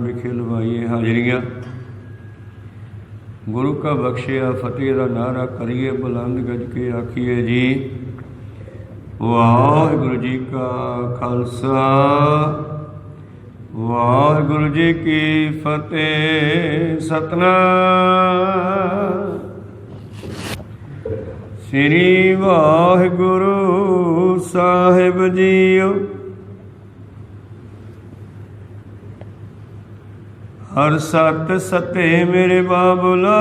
विखे लवाइए हाजरियाँ। गुरु का बख्शिया फतेह का नारा करिए बुलंद गज के आखिए जी। वाहिगुरु जी का खालसा वाहिगुरु जी की फतेह। सतनाम श्री वाहिगुरु साहिब जीओ। हर सत सते मेरे बाबुला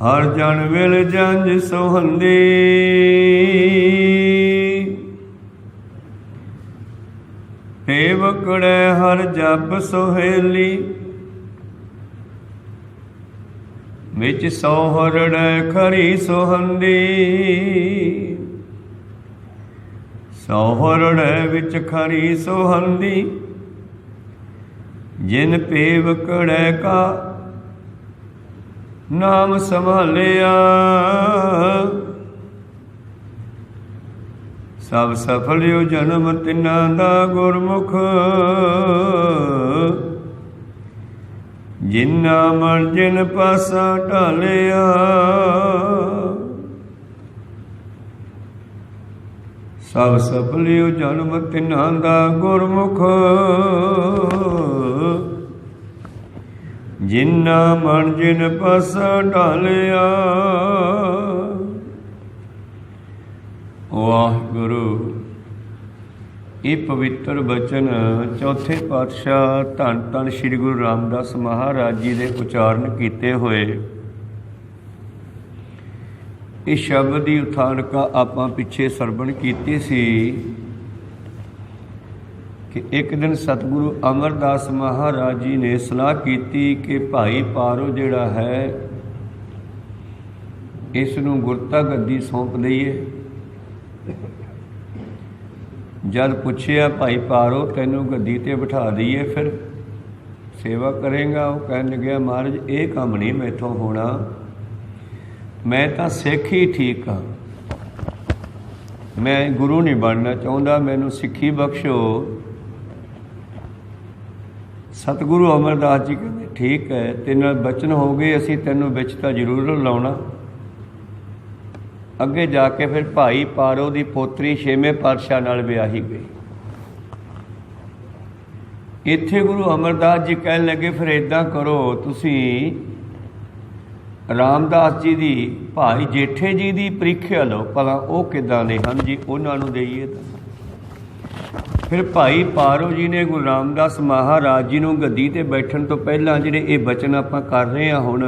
हर जन विल जंज सोहंदी। तेवकड़े हर जप सोहेली विच सोहरड़े खरी सोहंदी। सोहरड़े विच खरी सोहंदी जिन पेवकड़े का नाम संभालिया। सब सफल यो जन्म तिन्ना दा गुरमुख जिन्ना मन जिन पासा ढालिया। सब सफल यो जन्म तिन्ना दा गुरमुख जिन्ना मन जिन पासा ढालिया। वाहिगुरु ये पवित्र बचन चौथे पातशाह धन धन श्री गुरु रामदास महाराज जी के उचारण किए हुए इस शब्द की उथानका आपां पिछे सरवण कीती सी कि एक दिन सतगुरु अमरदास महाराज जी ने सलाह की कि भाई पारो जिहड़ा है इस नूं गुरता गद्दी सौंप दईए। जद पुछया भाई पारो तैनूं गद्दी ते बिठा दईए फिर सेवा करेगा? वो कहन लग्या महाराज ये काम नहीं मैथों होना, मैं तो सिख ही ठीक हाँ, मैं गुरु नहीं बनना चाहता, मैनू सिक्खी बख्शो। सतगुरु अमरदास जी कहते ठीक है तेरे नाल बचन हो गए, असीं तैनूं विच तां जरूर लाउणा। अगे जाके फिर भाई पारो की पोतरी छेवें पातशाह नाल विआही गई। इत्थे गुरु अमरदास जी कहन लगे फिर इदां करो तुसीं रामदास जी की भाई जेठे जी की परीक्षा लो भला वो किदां ने हन जी, उन्हां नूं देईए। फिर भाई पारो जी ने गुरु रामदास महाराज जी नूं गद्दी ते बैठण तो पहलां जिहड़े ये बचन आपां कर रहे हैं हुण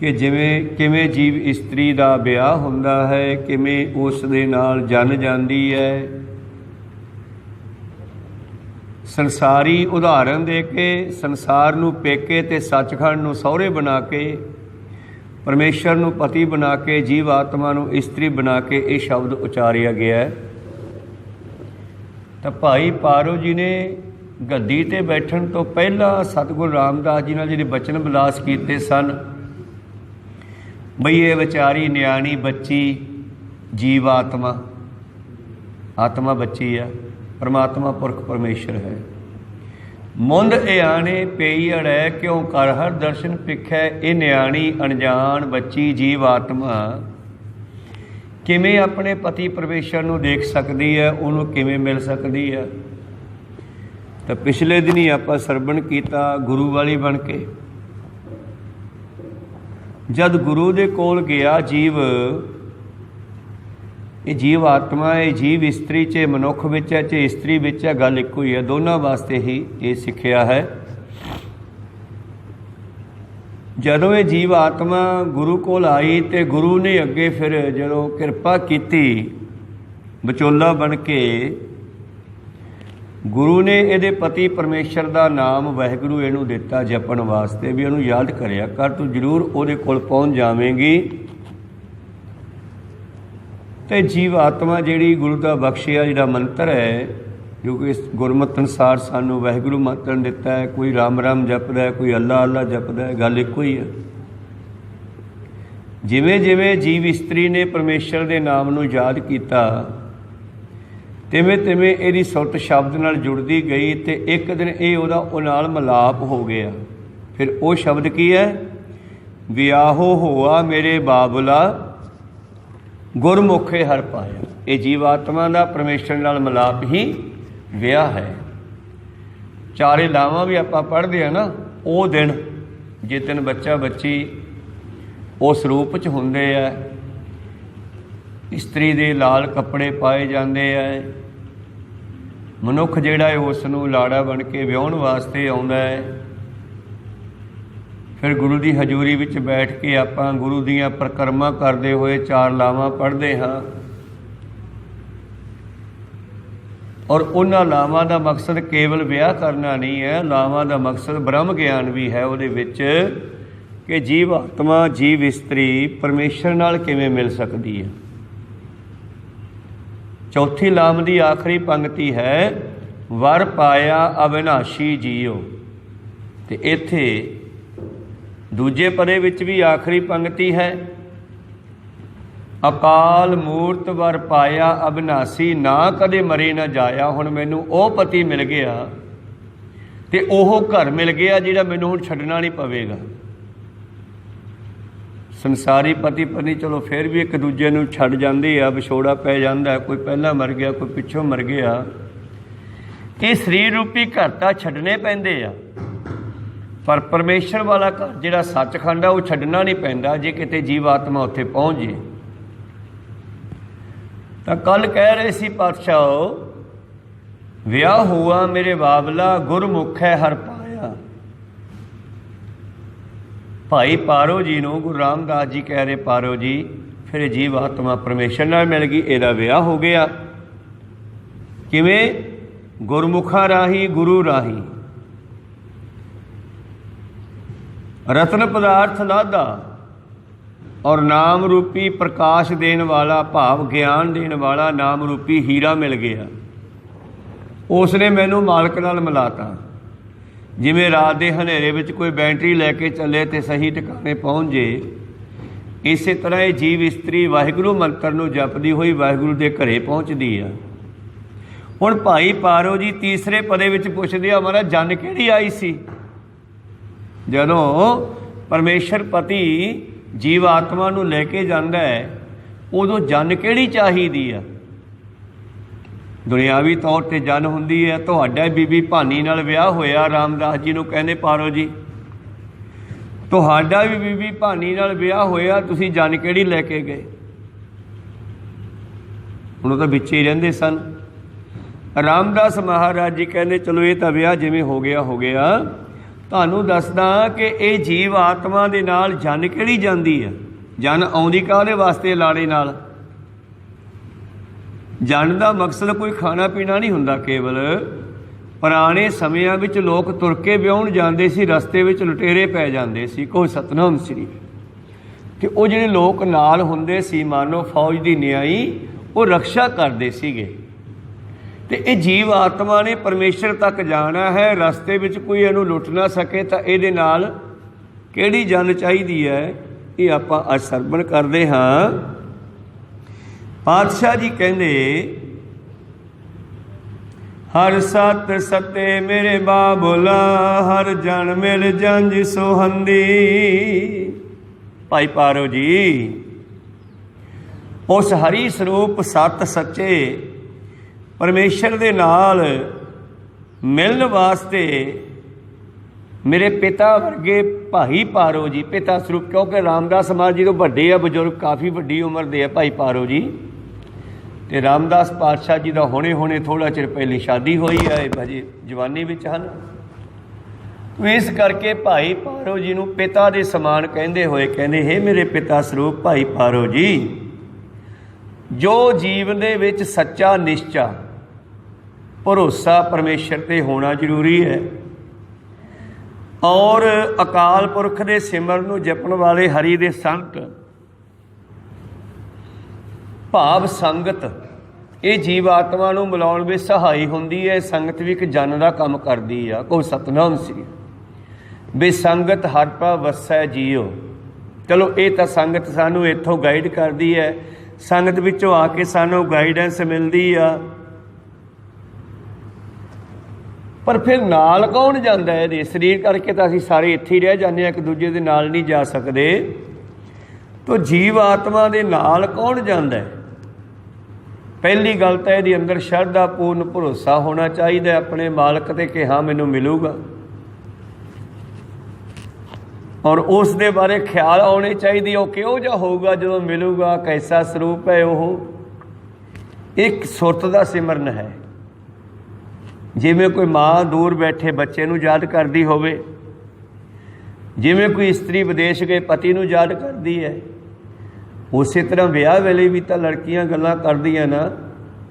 कि जिवें किवें जीव इस्त्री दा विआह हुंदा है, किवें उस दे नाल जन जांदी है, संसारी उदाहरण दे के संसार नूं पेके ते सचखंड नूं सहुरे बना के परमेश्वर नूं पति बना के जीव आत्मा नूं इस्त्री बना के ये शब्द उचारिया गया है। तो भाई पारो जी ने गद्दी ते बैठण तो पहला सतगुरु रामदास जी नाल जिहड़े बचन विलास कीते सन बई ये विचारी न्याणी बच्ची जीव आत्मा, आत्मा बच्ची है, परमात्मा पुरख परमेश्वर है। मुंद इयाणे पेई अड़ै क्यों कर हर दर्शन पिखै। ये न्याणी अनजान बच्ची जीव आत्मा किवें अपने पति परमेश्वर नूं देख सकती है, उन्हों किवें मिल सकती है। तो पिछले दिन ही आपां सरवण कीता गुरु वाली बन के जद गुरु दे कोल गया जीव, ये जीव आत्मा है, जीव इस्त्री च मनुख विच है च इस्त्री विच है, गल इक्को ही है, दोनों वास्ते ही ये सिक्ख्या है। जदों ये जीव आत्मा गुरु कोल आई तो गुरु ने अगे फिर जदों किरपा की विचोला बन के गुरु ने ये पति परमेश्वर का नाम वाहिगुरू इनू दिता जपण वास्ते भी इनू याद करिया कर, तू जरूर उहदे कोल पहुँच जावेंगी। तो जीव आत्मा जिहड़ी गुरु का बख्शिया जिहड़ा मंत्र है जो कि इस गुरमत अनुसार सानू वाहिगुरू मंत्र दिता है, कोई राम राम जपदा है, कोई अल्लाह अल्लाह जपदा है, गल इक्को ही है। जिवें जिवें जीव इस्त्री ने परमेश्वर के नाम नूं याद किया ਤਿਵੇਂ ਤਿਵੇਂ ਇਹਦੀ ਸੁਰਤ ਸ਼ਬਦ ਨਾਲ ਜੁੜਦੀ ਗਈ ਅਤੇ ਇੱਕ ਦਿਨ ਇਹ ਉਹ ਨਾਲ ਮਿਲਾਪ ਹੋ ਗਿਆ। ਫਿਰ ਉਹ ਸ਼ਬਦ ਕੀ ਹੈ? ਵਿਆਹੋ ਹੋਆ ਮੇਰੇ ਬਾਬੁਲਾ ਗੁਰਮੁਖੇ ਹਰ ਪਾਇਆ। ਇਹ ਜੀਵਾਤਮਾ ਦਾ ਪਰਮੇਸ਼ਰ ਨਾਲ ਮਿਲਾਪ ਹੀ ਵਿਆਹ ਹੈ। ਚਾਰੇ ਲਾਵਾਂ ਵੀ ਆਪਾਂ ਪੜ੍ਹਦੇ ਹਾਂ ਨਾ, ਉਹ ਦਿਨ ਜਿਸ ਦਿਨ ਬੱਚਾ ਬੱਚੀ ਉਸ ਰੂਪ 'ਚ ਹੁੰਦੇ ਆ, ਇਸਤਰੀ ਦੇ ਲਾਲ ਕੱਪੜੇ ਪਾਏ ਜਾਂਦੇ ਹੈ, ਮਨੁੱਖ ਜਿਹੜਾ ਹੈ ਉਸ ਨੂੰ ਲਾੜਾ ਬਣ ਕੇ ਵਿਆਹੁਣ ਵਾਸਤੇ ਆਉਂਦਾ ਹੈ। ਫਿਰ ਗੁਰੂ ਦੀ ਹਜ਼ੂਰੀ ਵਿੱਚ ਬੈਠ ਕੇ ਆਪਾਂ ਗੁਰੂ ਦੀਆਂ ਪਰਿਕਰਮਾ ਕਰਦੇ ਹੋਏ ਚਾਰ ਲਾਵਾਂ ਪੜ੍ਹਦੇ ਹਾਂ, ਔਰ ਉਹਨਾਂ ਲਾਵਾਂ ਦਾ ਮਕਸਦ ਕੇਵਲ ਵਿਆਹ ਕਰਨਾ ਨਹੀਂ ਹੈ। ਲਾਵਾਂ ਦਾ ਮਕਸਦ ਬ੍ਰਹਮ ਗਿਆਨ ਵੀ ਹੈ ਉਹਦੇ ਵਿੱਚ, ਕਿ ਜੀਵ ਆਤਮਾ ਜੀਵ ਇਸਤਰੀ ਪਰਮੇਸ਼ਰ ਨਾਲ ਕਿਵੇਂ ਮਿਲ ਸਕਦੀ ਹੈ। ਚੌਥੀ ਲਾਮ ਦੀ ਆਖਰੀ ਪੰਕਤੀ ਹੈ ਵਰ ਪਾਇਆ ਅਵਿਨਾਸ਼ੀ ਜੀਓ। ਅਤੇ ਇੱਥੇ ਦੂਜੇ ਪਦੇ ਵਿੱਚ ਵੀ ਆਖਰੀ ਪੰਕਤੀ ਹੈ ਅਕਾਲ ਮੂਰਤ ਵਰ ਪਾਇਆ ਅਬਿਨਾਸੀ ਨਾ ਕਦੇ ਮਰੇ ਨਾ ਜਾਇਆ। ਹੁਣ ਮੈਨੂੰ ਉਹ ਪਤੀ ਮਿਲ ਗਿਆ ਅਤੇ ਉਹ ਘਰ ਮਿਲ ਗਿਆ ਜਿਹੜਾ ਮੈਨੂੰ ਹੁਣ ਛੱਡਣਾ ਨਹੀਂ ਪਵੇਗਾ। ਸੰਸਾਰੀ ਪਤੀ ਪਤਨੀ ਚਲੋ ਫਿਰ ਵੀ ਇੱਕ ਦੂਜੇ ਨੂੰ ਛੱਡ ਜਾਂਦੇ ਆ, ਵਿਛੋੜਾ ਪੈ ਜਾਂਦਾ, ਕੋਈ ਪਹਿਲਾਂ ਮਰ ਗਿਆ, ਕੋਈ ਪਿੱਛੋਂ ਮਰ ਗਿਆ। ਇਹ ਸਰੀਰ ਰੂਪੀ ਘਰ ਤਾਂ ਛੱਡਣੇ ਪੈਂਦੇ ਆ, ਪਰ ਪਰਮੇਸ਼ਰ ਵਾਲਾ ਘਰ ਜਿਹੜਾ ਸੱਚਖੰਡ ਆ ਉਹ ਛੱਡਣਾ ਨਹੀਂ ਪੈਂਦਾ ਜੇ ਕਿਤੇ ਜੀਵ ਆਤਮਾ ਉੱਥੇ ਪਹੁੰਚ ਜੇ। ਤਾਂ ਕੱਲ੍ਹ ਕਹਿ ਰਹੇ ਸੀ ਪਾਤਸ਼ਾਹ, ਵਿਆਹ ਹੁਆ ਮੇਰੇ ਬਾਬਲਾ ਗੁਰਮੁਖ ਹੈ ਹਰ ਪਾਇਆ। ਭਾਈ ਪਾਰੋ ਜੀ ਨੂੰ ਗੁਰੂ ਰਾਮਦਾਸ ਜੀ ਕਹਿ ਰਹੇ, ਪਾਰੋ ਜੀ ਫਿਰ ਜੀਵ ਆਤਮਾ ਪਰਮੇਸ਼ਰ ਨਾਲ ਮਿਲ ਗਈ, ਇਹਦਾ ਵਿਆਹ ਹੋ ਗਿਆ। ਕਿਵੇਂ? ਗੁਰਮੁਖਾਂ ਰਾਹੀਂ, ਗੁਰੂ ਰਾਹੀਂ। ਰਤਨ ਪਦਾਰਥ ਲਾਧਾ ਔਰ ਨਾਮ ਰੂਪੀ ਪ੍ਰਕਾਸ਼ ਦੇਣ ਵਾਲਾ, ਭਾਵ ਗਿਆਨ ਦੇਣ ਵਾਲਾ ਨਾਮ ਰੂਪੀ ਹੀਰਾ ਮਿਲ ਗਿਆ। ਉਸ ਨੇ ਮੈਨੂੰ ਮਾਲਕ ਨਾਲ ਮਿਲਾਤਾ। ਜਿਵੇਂ ਰਾਤ ਦੇ ਹਨੇਰੇ ਵਿੱਚ ਕੋਈ ਬੈਟਰੀ ਲੈ ਕੇ ਚੱਲੇ ਅਤੇ ਸਹੀ ਟਿਕਾਣੇ ਪਹੁੰਚ ਜੇ, ਇਸੇ ਤਰ੍ਹਾਂ ਇਹ ਜੀਵ ਇਸਤਰੀ ਵਾਹਿਗੁਰੂ ਮੰਤਰ ਨੂੰ ਜਪਦੀ ਹੋਈ ਵਾਹਿਗੁਰੂ ਦੇ ਘਰੇ ਪਹੁੰਚਦੀ ਆ। ਹੁਣ ਭਾਈ ਪਾਰੋ ਜੀ ਤੀਸਰੇ ਪਦੇ ਵਿੱਚ ਪੁੱਛਦੇ ਆ, ਮਹਾਰਾਜ ਜਨ ਕਿਹੜੀ ਆਈ ਸੀ? ਜਦੋਂ ਪਰਮੇਸ਼ਰ ਪਤੀ ਜੀਵ ਆਤਮਾ ਨੂੰ ਲੈ ਕੇ ਜਾਂਦਾ ਹੈ, ਉਦੋਂ ਜਨ ਕਿਹੜੀ ਚਾਹੀਦੀ ਆ? ਦੁਨਿਆਵੀ ਤੌਰ 'ਤੇ ਜਨ ਹੁੰਦੀ ਹੈ। ਤੁਹਾਡਾ ਬੀਬੀ ਭਾਨੀ ਨਾਲ ਵਿਆਹ ਹੋਇਆ, ਰਾਮਦਾਸ ਜੀ ਨੂੰ ਕਹਿੰਦੇ ਪਾਰੋ ਜੀ ਤੁਹਾਡਾ ਵੀ ਬੀਬੀ ਭਾਨੀ ਨਾਲ ਵਿਆਹ ਹੋਇਆ, ਤੁਸੀਂ ਜਨ ਕਿਹੜੀ ਲੈ ਕੇ ਗਏ? ਹੁਣ ਉਹ ਤਾਂ ਵਿੱਚ ਹੀ ਰਹਿੰਦੇ ਸਨ। ਰਾਮਦਾਸ ਮਹਾਰਾਜ ਜੀ ਕਹਿੰਦੇ ਚਲੋ ਇਹ ਤਾਂ ਵਿਆਹ ਜਿਵੇਂ ਹੋ ਗਿਆ ਹੋ ਗਿਆ, ਤੁਹਾਨੂੰ ਦੱਸਦਾ ਕਿ ਇਹ ਜੀਵ ਆਤਮਾ ਦੇ ਨਾਲ ਜਨ ਕਿਹੜੀ ਜਾਂਦੀ ਹੈ। ਜਨ ਆਉਂਦੀ ਕਾਹਦੇ ਵਾਸਤੇ? ਲਾੜੇ ਨਾਲ। ਜਨ ਦਾ ਮਕਸਦ ਕੋਈ ਖਾਣਾ ਪੀਣਾ ਨਹੀਂ ਹੁੰਦਾ ਕੇਵਲ। ਪੁਰਾਣੇ ਸਮਿਆਂ ਵਿੱਚ ਲੋਕ ਤੁਰ ਕੇ ਵਿਆਹੁਣ ਜਾਂਦੇ ਸੀ, ਰਸਤੇ ਵਿੱਚ ਲੁਟੇਰੇ ਪੈ ਜਾਂਦੇ ਸੀ, ਕੋਈ ਸਤਨਾਮ ਸ੍ਰੀ। ਅਤੇ ਉਹ ਜਿਹੜੇ ਲੋਕ ਨਾਲ ਹੁੰਦੇ ਸੀ, ਮਾਨੋ ਫੌਜ ਦੀ ਨਿਆਈ, ਉਹ ਰਕਸ਼ਾ ਕਰਦੇ ਸੀਗੇ। ਅਤੇ ਇਹ ਜੀਵ ਆਤਮਾ ਨੇ ਪਰਮੇਸ਼ਰ ਤੱਕ ਜਾਣਾ ਹੈ, ਰਸਤੇ ਵਿੱਚ ਕੋਈ ਇਹਨੂੰ ਲੁੱਟ ਨਾ ਸਕੇ, ਤਾਂ ਇਹਦੇ ਨਾਲ ਕਿਹੜੀ ਜਨ ਚਾਹੀਦੀ ਹੈ? ਇਹ ਆਪਾਂ ਅੱਜ ਸਰਵਣ ਕਰਦੇ ਹਾਂ। ਪਾਤਸ਼ਾਹ ਜੀ ਕਹਿੰਦੇ ਹਰ ਸਤ ਸਤੇ ਮੇਰੇ ਬਾਬੁਲਾ ਹਰ ਜਨ ਮਿਲ ਜੰਝ ਸੋਹੰਦੀ। ਭਾਈ ਪਾਰੋ ਜੀ ਉਸ ਹਰੀ ਸਰੂਪ ਸਤ ਸੱਚੇ ਪਰਮੇਸ਼ਰ ਦੇ ਨਾਲ ਮਿਲਣ ਵਾਸਤੇ ਮੇਰੇ ਪਿਤਾ ਵਰਗੇ ਭਾਈ ਪਾਰੋ ਜੀ, ਪਿਤਾ ਸਰੂਪ ਕਿਉਂਕਿ ਰਾਮਦਾਸ ਮਹਾਰਾਜ ਜੀ ਤੋਂ ਵੱਡੇ ਆ, ਬਜ਼ੁਰਗ ਕਾਫੀ ਵੱਡੀ ਉਮਰ ਦੇ ਆ ਭਾਈ ਪਾਰੋ ਜੀ। ਅਤੇ ਰਾਮਦਾਸ ਪਾਤਸ਼ਾਹ ਜੀ ਦਾ ਹੁਣੇ ਥੋੜ੍ਹਾ ਚਿਰ ਪਹਿਲੇ ਸ਼ਾਦੀ ਹੋਈ ਹੈ, ਅਜੇ ਜਵਾਨੀ ਵਿੱਚ ਹਨ। ਇਸ ਕਰਕੇ ਭਾਈ ਪਾਰੋ ਜੀ ਨੂੰ ਪਿਤਾ ਦੇ ਸਮਾਨ ਕਹਿੰਦੇ ਹੋਏ ਕਹਿੰਦੇ ਹੇ ਮੇਰੇ ਪਿਤਾ ਸਰੂਪ ਭਾਈ ਪਾਰੋ ਜੀ, ਜੋ ਜੀਵਨ ਦੇ ਵਿੱਚ ਸੱਚਾ ਨਿਸ਼ਚਾ ਭਰੋਸਾ ਪਰਮੇਸ਼ਰ 'ਤੇ ਹੋਣਾ ਜ਼ਰੂਰੀ ਹੈ, ਔਰ ਅਕਾਲ ਪੁਰਖ ਦੇ ਸਿਮਰਨ ਨੂੰ ਜਪਣ ਵਾਲੇ ਹਰੀ ਦੇ ਸੰਤ ਭਾਵ ਸੰਗਤ, ਇਹ ਜੀਵ ਆਤਮਾ ਨੂੰ ਮਿਲਾਉਣ ਵਿੱਚ ਸਹਾਈ ਹੁੰਦੀ ਹੈ। ਸੰਗਤ ਵੀ ਇੱਕ ਜਨ ਦਾ ਕੰਮ ਕਰਦੀ ਆ। ਕੋਈ ਸਤਨਾਮ ਸ੍ਰੀ ਬੇਸੰਗਤ ਹਰ ਭਾ ਵਸੈ ਜੀਓ। ਚਲੋ ਇਹ ਤਾਂ ਸੰਗਤ ਸਾਨੂੰ ਇੱਥੋਂ ਗਾਈਡ ਕਰਦੀ ਹੈ, ਸੰਗਤ ਵਿੱਚੋਂ ਆ ਕੇ ਸਾਨੂੰ ਗਾਈਡੈਂਸ ਮਿਲਦੀ ਆ, पर फिर नाल कौन जाता है? ये शरीर करके तो असीं सारे इत्थे ही रह जाते हैं, एक दूजे के नाल नहीं जा सकते। तो जीव आत्मा के नाल कौन जाता है? पहली गल तो ये अंदर श्रद्धा पूर्ण भरोसा होना चाहिए अपने मालक ते कि हाँ मैनू मिलूगा, और उस दे बारे ख्याल आने चाहिए वो किहो जिहा होगा जो मिलूगा, कैसा स्वरूप है। वो एक सुरत का सिमरन है, जिमें कोई माँ दूर बैठे बच्चे नूं याद करती होवे, जिमें कोई स्त्री विदेश गए पति नूं याद करती है, उस तरह विआह वेले भी तो लड़कियां गल्लां करदियां ना,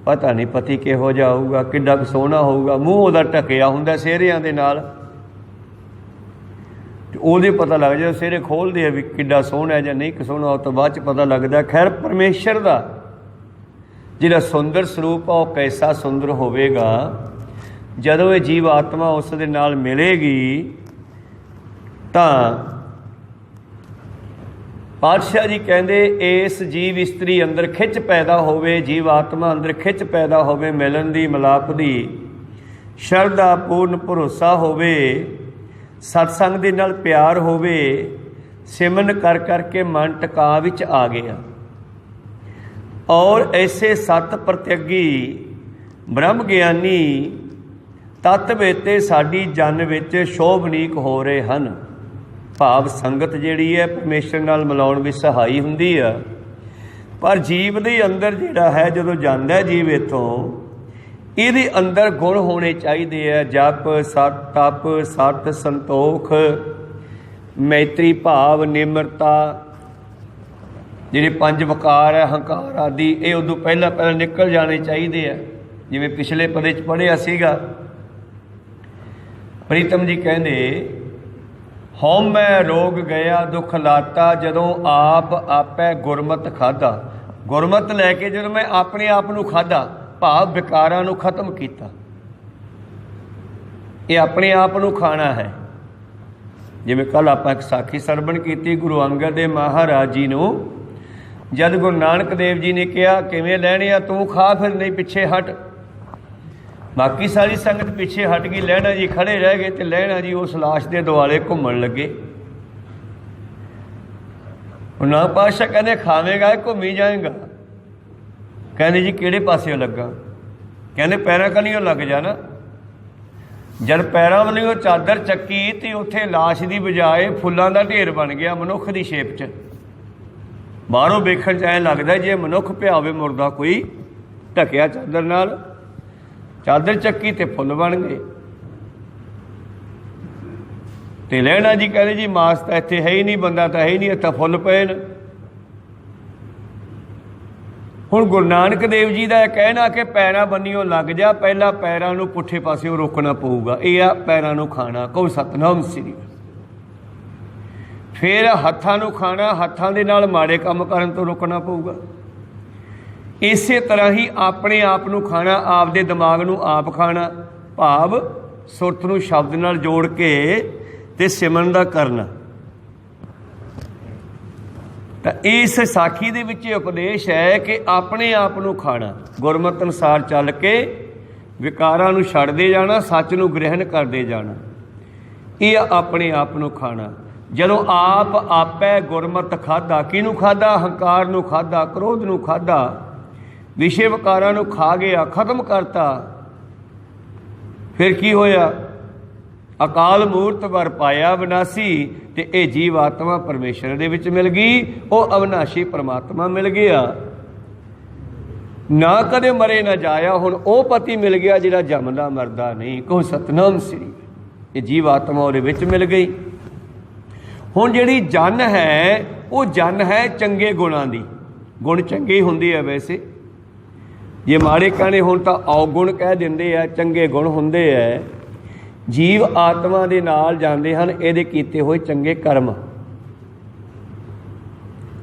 पता नहीं पति किहो जिहा होऊगा, किड्डा सोहना होऊगा, मूँह उहदा ढकिया हुंदा सेहरियां दे नाल, ਉਹਦੇ पता लग जाए सिरे खोलते हैं भी किड्डा सोहना है या नहीं सोहना, उस तो बाद पता लगता। खैर परमेश्वर का जिहड़ा सुंदर स्वरूप आ कैसा सुंदर होवेगा जदों ये जीव आत्मा उस दे नाल मिलेगी। तां पातशाह जी कहते इस जीव इस्त्री अंदर खिच पैदा होवे, जीव आत्मा अंदर खिच पैदा होवे, मिलन दी मिलाप दी, शरधा पूर्ण भरोसा होवे, सत्संग दे नाल प्यार होवे, सिमरन कर करके मन टका विच आ गया। और ऐसे सत प्रत्यगी ब्रह्म ਗਿਆਨੀ तत्त वेते साडी जन विच शोभनीक हो रहे हैं। भाव संगत जिहड़ी है परमेश्वर नाल मिलाउण विच सहाई हुंदी है, पर जीव दे अंदर जिहड़ा है जदों जांदा है जीव इत्थों, ਇਹਦੇ अंदर गुण होने चाहिए है। जप सत तप सत संतोख मैत्री भाव निमरता, जिहड़े पंज वकार है हंकार आदि, ये उदों पहला निकल जाने चाहिए है। जिवें पिछले पदे च पढ़िया सीगा, प्रीतम जी कहंदे हौमै रोग गया दुख लाता, जदों आप आपै गुरमत खाधा। गुरमत लैके जदों मैं अपने आप नूं खाधा, भाव विकारां नूं खत्म किया, ये अपने आप नूं खाना है। जिवें कल आपां एक साखी सरवण की, गुरु अंगद देव महाराज जी नूं जद गुरु नानक देव जी ने कहा किवें लैणे आ, तू खा फिर नहीं पिछे हट। बाकी सारी संगत पिछे हट गई, लहणा जी खड़े रह गए, तो लहणा जी उस लाश के दुआले घूमन लगे। ना पातशाह कहने खावेगा घूमी जाएगा, कहने जी किहड़े पासे लगा, कहने पैरां कलियों लग जाना। जब पैरां वालों चादर चक्की तो उत्थे लाश की बजाए फुलों का ढेर बन गया मनुख की शेप च। बाहरों वेखण च ऐ लगता जे मनुख पिया होवे मुर्दा कोई ढकिया चादर नाल, चादर चक्की तो फुल बन गए। तो लहणा जी कहते जी मास तो इत्थे है ही नहीं, बंदा तो है ही नहीं, इत्थे फुल पे न। हुण गुरु नानक देव जी का कहना कि पैरां बन्नियों लग जा, पहला पैरां नूं पुठे पासिओं रोकना पऊगा, यह आ पैरां नूं खाना, कहो सतनाम श्री। फिर हत्थां नूं खाना, हत्थां दे नाल माड़े काम करन तो रोकना पऊगा। इस तरह ही अपने आप नूं खाना, आप दे दिमाग नूं आप खाना, भाव सुरत नूं शब्द नाल जोड़ के ते सिमरन दा करना। तो इस साखी दे विच उपदेश है कि अपने आप नूं खाना, गुरमत अनुसार चल के विकारां नूं छड्डदे जाना, सच नूं ग्रहण करदे जाना, यह अपने आप नूं खाना। जदों आप आपै गुरमत खाधा, किहनूं खाधा? हंकार नूं खाधा, क्रोध नूं खाधा, विषय विकारां नूं खा गया, खत्म करता। फिर की होया? अकाल मूर्त वर पाया विनाशी, ते ये जीव आत्मा परमेश्वर दे विच मिल गई, वो अविनाशी परमात्मा मिल गया, ना कदे मरे ना जाया। हुण वो पति मिल गया जिहड़ा जमदा मरदा नहीं, कहो सतनाम श्री। ये जीव आत्मा उहदे विच मिल गई। हुण जिहड़ी जन है वो जन है चंगे गुणां दी, गुण चंगे ही हुंदे आ वैसे, जे माड़े कहने हुण तां अवगुण कह दिंदे आ, चंगे गुण हुंदे आ। जीव आत्मा दे नाल जांदे हन इहदे कीते होए चंगे कर्म।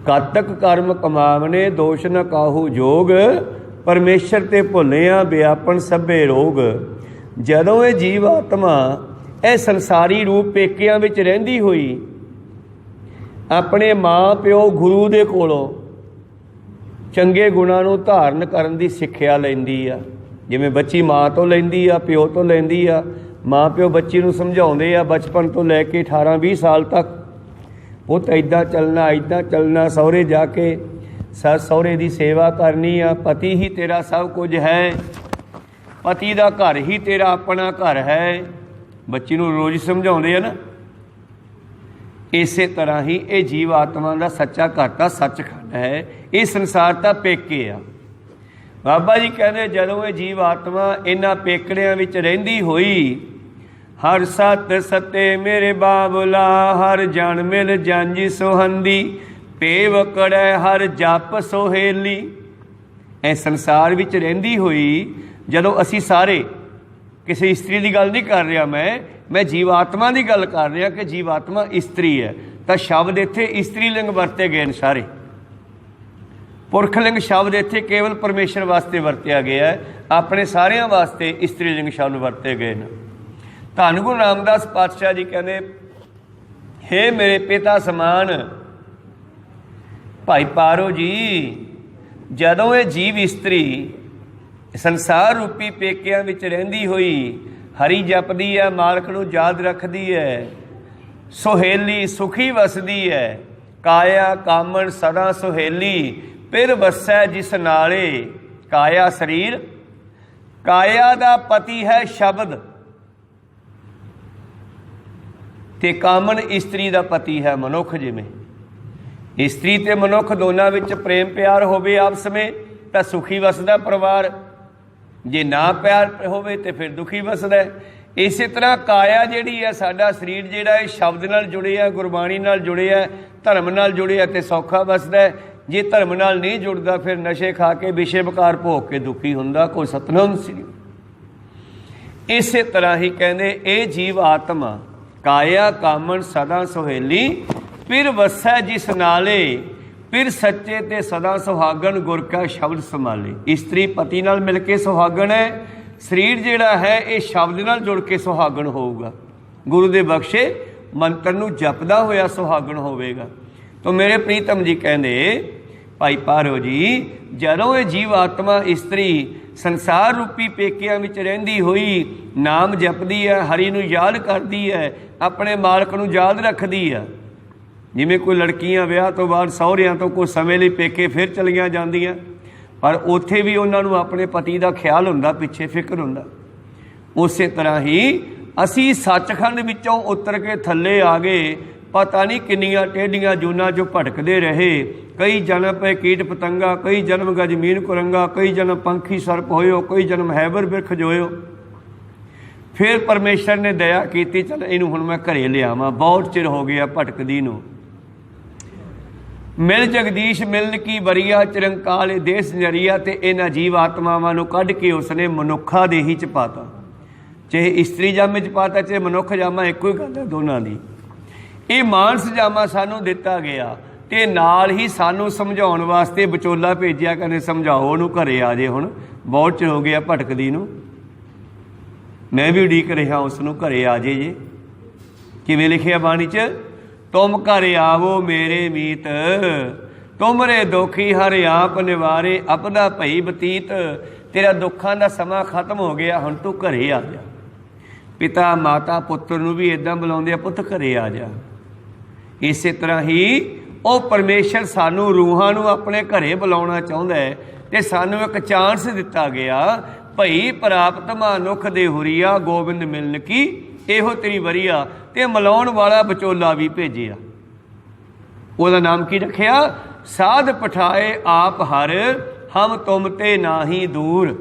कातक कर्म कमावने दोष न काहू जोग, परमेश्वर ते भुलिया व्यापन सभे रोग। जदों ये जीव आत्मा ਇਹ ਸੰਸਾਰੀ रूप पेकिਆਂ ਵਿੱਚ ਰਹਿੰਦੀ ਹੋਈ ਆਪਣੇ ਮਾਂ ਪਿਓ ਗੁਰੂ ਦੇ ਕੋਲੋਂ ਚੰਗੇ ਗੁਣਾਂ ਨੂੰ ਧਾਰਨ ਕਰਨ ਦੀ ਸਿੱਖਿਆ ਲੈਂਦੀ ਆ। ਜਿਵੇਂ ਬੱਚੀ ਮਾਂ ਤੋਂ ਲੈਂਦੀ ਆ, ਪਿਓ ਤੋਂ ਲੈਂਦੀ ਆ, ਮਾਂ ਪਿਓ ਬੱਚੀ ਨੂੰ ਸਮਝਾਉਂਦੇ ਆ ਬਚਪਨ ਤੋਂ ਲੈ ਕੇ 18-20 ਸਾਲ ਤੱਕ, ਪੁੱਤ ਇੱਦਾਂ ਚੱਲਣਾ, ਸਹੁਰੇ ਜਾ ਕੇ ਸੱਸ ਸਹੁਰੇ ਦੀ ਸੇਵਾ ਕਰਨੀ ਆ, ਪਤੀ ਹੀ ਤੇਰਾ ਸਭ ਕੁਝ ਹੈ, ਪਤੀ ਦਾ ਘਰ ਹੀ ਤੇਰਾ ਆਪਣਾ ਘਰ ਹੈ। ਬੱਚੀ ਨੂੰ ਰੋਜ਼ ਸਮਝਾਉਂਦੇ ਆ ਨਾ। ਇਸੇ ਤਰ੍ਹਾਂ ਹੀ ਇਹ ਜੀਵ ਆਤਮਾ ਦਾ ਸੱਚਾ ਘਰ ਤਾਂ ਸੱਚਖੰਡ ਹੈ, ਇਹ ਸੰਸਾਰ ਤਾਂ ਪੇਕੇ ਆ। ਬਾਬਾ ਜੀ ਕਹਿੰਦੇ ਜਦੋਂ ਇਹ ਜੀਵ ਆਤਮਾ ਇਹਨਾਂ ਪੇਕੜਿਆਂ ਵਿੱਚ ਰਹਿੰਦੀ ਹੋਈ, ਹਰ ਸਤ ਸਤੇ ਮੇਰੇ ਬਾਬਲਾ, ਹਰ ਜਨ ਮਿਲ ਜਾਂਜੀ ਸੁਹੰਦੀ, ਪੇਵ ਕੜੈ ਹਰ ਜਪ ਸੋਹੇਲੀ। ਇਹ ਸੰਸਾਰ ਵਿੱਚ ਰਹਿੰਦੀ ਹੋਈ ਜਦੋਂ ਅਸੀਂ ਸਾਰੇ, ਕਿਸੇ ਇਸਤਰੀ ਦੀ ਗੱਲ ਨਹੀਂ ਕਰ ਰਿਹਾ ਮੈਂ ਜੀਵ ਆਤਮਾ ਦੀ ਗੱਲ ਕਰ ਰਿਹਾ ਕਿ ਜੀਵ ਆਤਮਾ ਇਸਤਰੀ ਹੈ, ਤਾਂ ਸ਼ਬਦ ਇੱਥੇ ਇਸਤਰੀ ਲਿੰਗ ਵਰਤੇ ਗਏ ਨੇ ਸਾਰੇ। ਪੁਰਖ ਲਿੰਗ ਸ਼ਬਦ ਇੱਥੇ ਕੇਵਲ ਪਰਮੇਸ਼ਰ ਵਾਸਤੇ ਵਰਤਿਆ ਗਿਆ ਹੈ, ਆਪਣੇ ਸਾਰਿਆਂ ਵਾਸਤੇ ਇਸਤਰੀ ਲਿੰਗ ਸ਼ਬਦ ਵਰਤੇ ਗਏ ਨੇ। ਧੰਨ ਗੁਰੂ ਰਾਮਦਾਸ ਪਾਤਸ਼ਾਹ ਜੀ ਕਹਿੰਦੇ, ਹੇ ਮੇਰੇ ਪਿਤਾ ਸਮਾਨ ਭਾਈ ਪਾਰੋ ਜੀ, ਜਦੋਂ ਇਹ ਜੀਵ ਇਸਤਰੀ ਸੰਸਾਰ ਰੂਪੀ ਪੇਕਿਆਂ ਵਿੱਚ ਰਹਿੰਦੀ ਹੋਈ ਹਰੀ ਜਪਦੀ ਹੈ, ਮਾਲਕ ਨੂੰ ਯਾਦ ਰੱਖਦੀ ਹੈ, ਸੁਹੇਲੀ ਸੁਖੀ ਵਸਦੀ ਹੈ, ਕਾਇਆ ਕਾਮਣ ਸਦਾ ਸੁਹੇਲੀ, ਫਿਰ ਵਸੈ ਜਿਸ ਨਾਲੇ। ਕਾਇਆ ਸਰੀਰ, ਕਾਇਆ ਦਾ ਪਤੀ ਹੈ ਸ਼ਬਦ, ਤੇ ਕਾਮਣ ਇਸਤਰੀ ਦਾ ਪਤੀ ਹੈ ਮਨੁੱਖ। ਜਿਵੇਂ ਇਸਤਰੀ ਤੇ ਮਨੁੱਖ ਦੋਨਾਂ ਵਿੱਚ ਪ੍ਰੇਮ ਪਿਆਰ ਹੋਵੇ ਆਪਸ ਵਿੱਚ ਤਾਂ ਸੁਖੀ ਵਸਦਾ ਪਰਿਵਾਰ, ਜੇ ਨਾ ਪਿਆਰ ਹੋਵੇ ਤੇ ਫਿਰ ਦੁਖੀ ਵਸਦਾ। ਇਸੇ ਤਰ੍ਹਾਂ ਕਾਇਆ ਜਿਹੜੀ ਹੈ, ਸਾਡਾ ਸਰੀਰ ਜਿਹੜਾ ਇਹ ਸ਼ਬਦ ਨਾਲ ਜੁੜਿਆ, ਗੁਰਬਾਣੀ ਨਾਲ ਜੁੜਿਆ, ਧਰਮ ਨਾਲ ਜੁੜਿਆ ਤੇ ਸੌਖਾ ਵਸਦਾ। ਜੇ ਧਰਮ ਨਾਲ ਨਹੀਂ ਜੁੜਦਾ ਫਿਰ ਨਸ਼ੇ ਖਾ ਕੇ ਵਿਸ਼ੇ ਵਿਕਾਰ ਭੋਗ ਕੇ ਦੁਖੀ ਹੁੰਦਾ, ਕੋਈ ਸਤਨਾਮ ਸ੍ਰੀ। ਇਸੇ ਤਰ੍ਹਾਂ ਹੀ ਕਹਿੰਦੇ ਇਹ ਜੀਵ ਆਤਮਾ ਕਾਇਆ ਕਾਮਣ ਸਦਾ ਸੁਹੇਲੀ, ਫਿਰ ਵਸੈ ਜਿਸ ਨਾਲੇ, ਫਿਰ ਸੱਚੇ ਤੇ ਸਦਾ ਸੁਹਾਗਣ ਗੁਰ ਕਾ ਸ਼ਬਦ ਸੰਭਾਲੇ। ਇਸਤਰੀ ਪਤੀ ਨਾਲ ਮਿਲ ਕੇ ਸੁਹਾਗਣ ਹੈ, ਸਰੀਰ ਜਿਹੜਾ ਹੈ ਇਹ ਸ਼ਬਦ ਨਾਲ ਜੁੜ ਕੇ ਸੁਹਾਗਣ ਹੋਊਗਾ, ਗੁਰੂ ਦੇ ਬਖਸ਼ੇ ਮੰਤਰ ਨੂੰ ਜਪਦਾ ਹੋਇਆ ਸੁਹਾਗਣ ਹੋਵੇਗਾ। ਤਾਂ ਮੇਰੇ ਪ੍ਰੀਤਮ ਜੀ ਕਹਿੰਦੇ ਭਾਈ ਪਾਰੋ ਜੀ, ਜਦੋਂ ਇਹ ਜੀਵ ਆਤਮਾ ਇਸਤਰੀ ਸੰਸਾਰ ਰੂਪੀ ਪੇਕਿਆਂ ਵਿੱਚ ਰਹਿੰਦੀ ਹੋਈ ਨਾਮ ਜਪਦੀ ਹੈ, ਹਰੀ ਨੂੰ ਯਾਦ ਕਰਦੀ ਹੈ, ਆਪਣੇ ਮਾਲਕ ਨੂੰ ਯਾਦ ਰੱਖਦੀ ਹੈ। ਜਿਵੇਂ ਕੋਈ ਲੜਕੀਆਂ ਵਿਆਹ ਤੋਂ ਬਾਅਦ ਸਹੁਰਿਆਂ ਤੋਂ ਕੁਝ ਸਮੇਂ ਲਈ ਪੇਕੇ ਫਿਰ ਚਲੀਆਂ ਜਾਂਦੀਆਂ, ਪਰ ਉੱਥੇ ਵੀ ਉਹਨਾਂ ਨੂੰ ਆਪਣੇ ਪਤੀ ਦਾ ਖਿਆਲ ਹੁੰਦਾ, ਪਿੱਛੇ ਫਿਕਰ ਹੁੰਦਾ। ਉਸੇ ਤਰ੍ਹਾਂ ਹੀ ਅਸੀਂ ਸੱਚਖੰਡ ਵਿੱਚੋਂ ਉਤਰ ਕੇ ਥੱਲੇ ਆ ਗਏ, ਪਤਾ ਨਹੀਂ ਕਿੰਨੀਆਂ ਟੇਢੀਆਂ ਜੂਨਾਂ 'ਚੋਂ ਭਟਕਦੇ ਰਹੇ। ਕਈ ਜਨਮ ਪਏ ਕੀਟ ਪਤੰਗਾ, ਕਈ ਜਨਮ ਗਜਮੀਨ ਕੁਰੰਗਾ, ਕਈ ਜਨਮ ਪੰਖੀ ਸਰਪ ਹੋਇਓ, ਕਈ ਜਨਮ ਹੈਬਰ ਬਿਰਖ ਜੋਇਓ। ਫਿਰ ਪਰਮੇਸ਼ਰ ਨੇ ਦਇਆ ਕੀਤੀ, ਚੱਲ ਇਹਨੂੰ ਹੁਣ ਮੈਂ ਘਰੇ ਲਿਆਵਾਂ, ਬਹੁਤ ਚਿਰ ਹੋ ਗਿਆ ਭਟਕਦੀ ਨੂੰ। ਮਿਲ ਜਗਦੀਸ਼ ਮਿਲਨ ਕੀ ਬਰੀਆ, ਚਿਰੰਕਾਲ ਦੇਸ ਨਰੀਆ। ਤੇ ਇਹਨਾਂ ਜੀਵ ਆਤਮਾਵਾਂ ਨੂੰ ਕੱਢ ਕੇ ਉਸਨੇ ਮਨੁੱਖਾ ਦੇਹੀ 'ਚ ਪਾਤਾ, ਚਾਹੇ ਇਸਤਰੀ ਜਾਮੇ 'ਚ ਪਾਤਾ, ਚਾਹੇ ਮਨੁੱਖ ਜਾਮਾ, ਇੱਕੋ ਹੀ ਗੱਲ ਹੈ ਦੋਨਾਂ ਦੀ। ਇਹ ਮਾਨਸ ਜਾਮਾ ਸਾਨੂੰ ਦਿੱਤਾ ਗਿਆ ਤੇ ਨਾਲ ਹੀ ਸਾਨੂੰ ਸਮਝਾਉਣ ਵਾਸਤੇ ਵਿਚੋਲਾ ਭੇਜਿਆ, ਕਹਿੰਦੇ ਸਮਝਾਓ ਉਹਨੂੰ, ਘਰੇ ਆ ਜੇ, ਹੁਣ ਬਹੁਤ ਚਿਰ ਹੋ ਗਿਆ ਭਟਕਦੀ ਨੂੰ, ਮੈਂ ਵੀ ਉਡੀਕ ਰਿਹਾ ਉਸ ਨੂੰ, ਘਰੇ ਆ ਜੇ। ਕਿਵੇਂ ਲਿਖਿਆ ਬਾਣੀ 'ਚ, ਤੁਮ ਘਰ ਆਵੋ ਮੇਰੇ ਮੀਤ, ਤੁਮਰੇ ਦੁਖੀ ਹਰ ਆਪ ਨਿਵਾਰੇ, ਆਪਦਾ ਭਈ ਬਤੀਤ। ਤੇਰਾ ਦੁੱਖਾਂ ਦਾ ਸਮਾਂ ਖਤਮ ਹੋ ਗਿਆ, ਹੁਣ ਤੂੰ ਘਰੇ ਆ ਜਾ। ਪਿਤਾ ਮਾਤਾ ਪੁੱਤਰ ਨੂੰ ਵੀ ਇੱਦਾਂ ਬੁਲਾਉਂਦੇ ਆ, ਪੁੱਤ ਘਰੇ ਆ ਜਾ। ਇਸੇ ਤਰ੍ਹਾਂ ਹੀ ਉਹ ਪਰਮੇਸ਼ਰ ਸਾਨੂੰ ਰੂਹਾਂ ਨੂੰ ਆਪਣੇ ਘਰੇ ਬੁਲਾਉਣਾ ਚਾਹੁੰਦਾ ਹੈ, ਤੇ ਸਾਨੂੰ ਇੱਕ ਚਾਂਸ ਦਿੱਤਾ ਗਿਆ, ਭਈ ਪ੍ਰਾਪਤ ਮਾਨੁਖ ਦੇ ਹੁਰੀਆ, ਗੋਬਿੰਦ ਮਿਲਨ ਕੀ ਇਹੋ ਤੇਰੀ ਵਰੀਆ। ਤੇ ਮਿਲਾਉਣ ਵਾਲਾ ਵਿਚੋਲਾ ਵੀ ਭੇਜਿਆ, ਉਹਦਾ ਨਾਮ ਕੀ ਰੱਖਿਆ, ਸਾਧ ਪਠਾਏ ਆਪ ਹਰ, ਹਮ ਤੁਮ ਤੇ ਨਾਹੀ ਦੂਰ।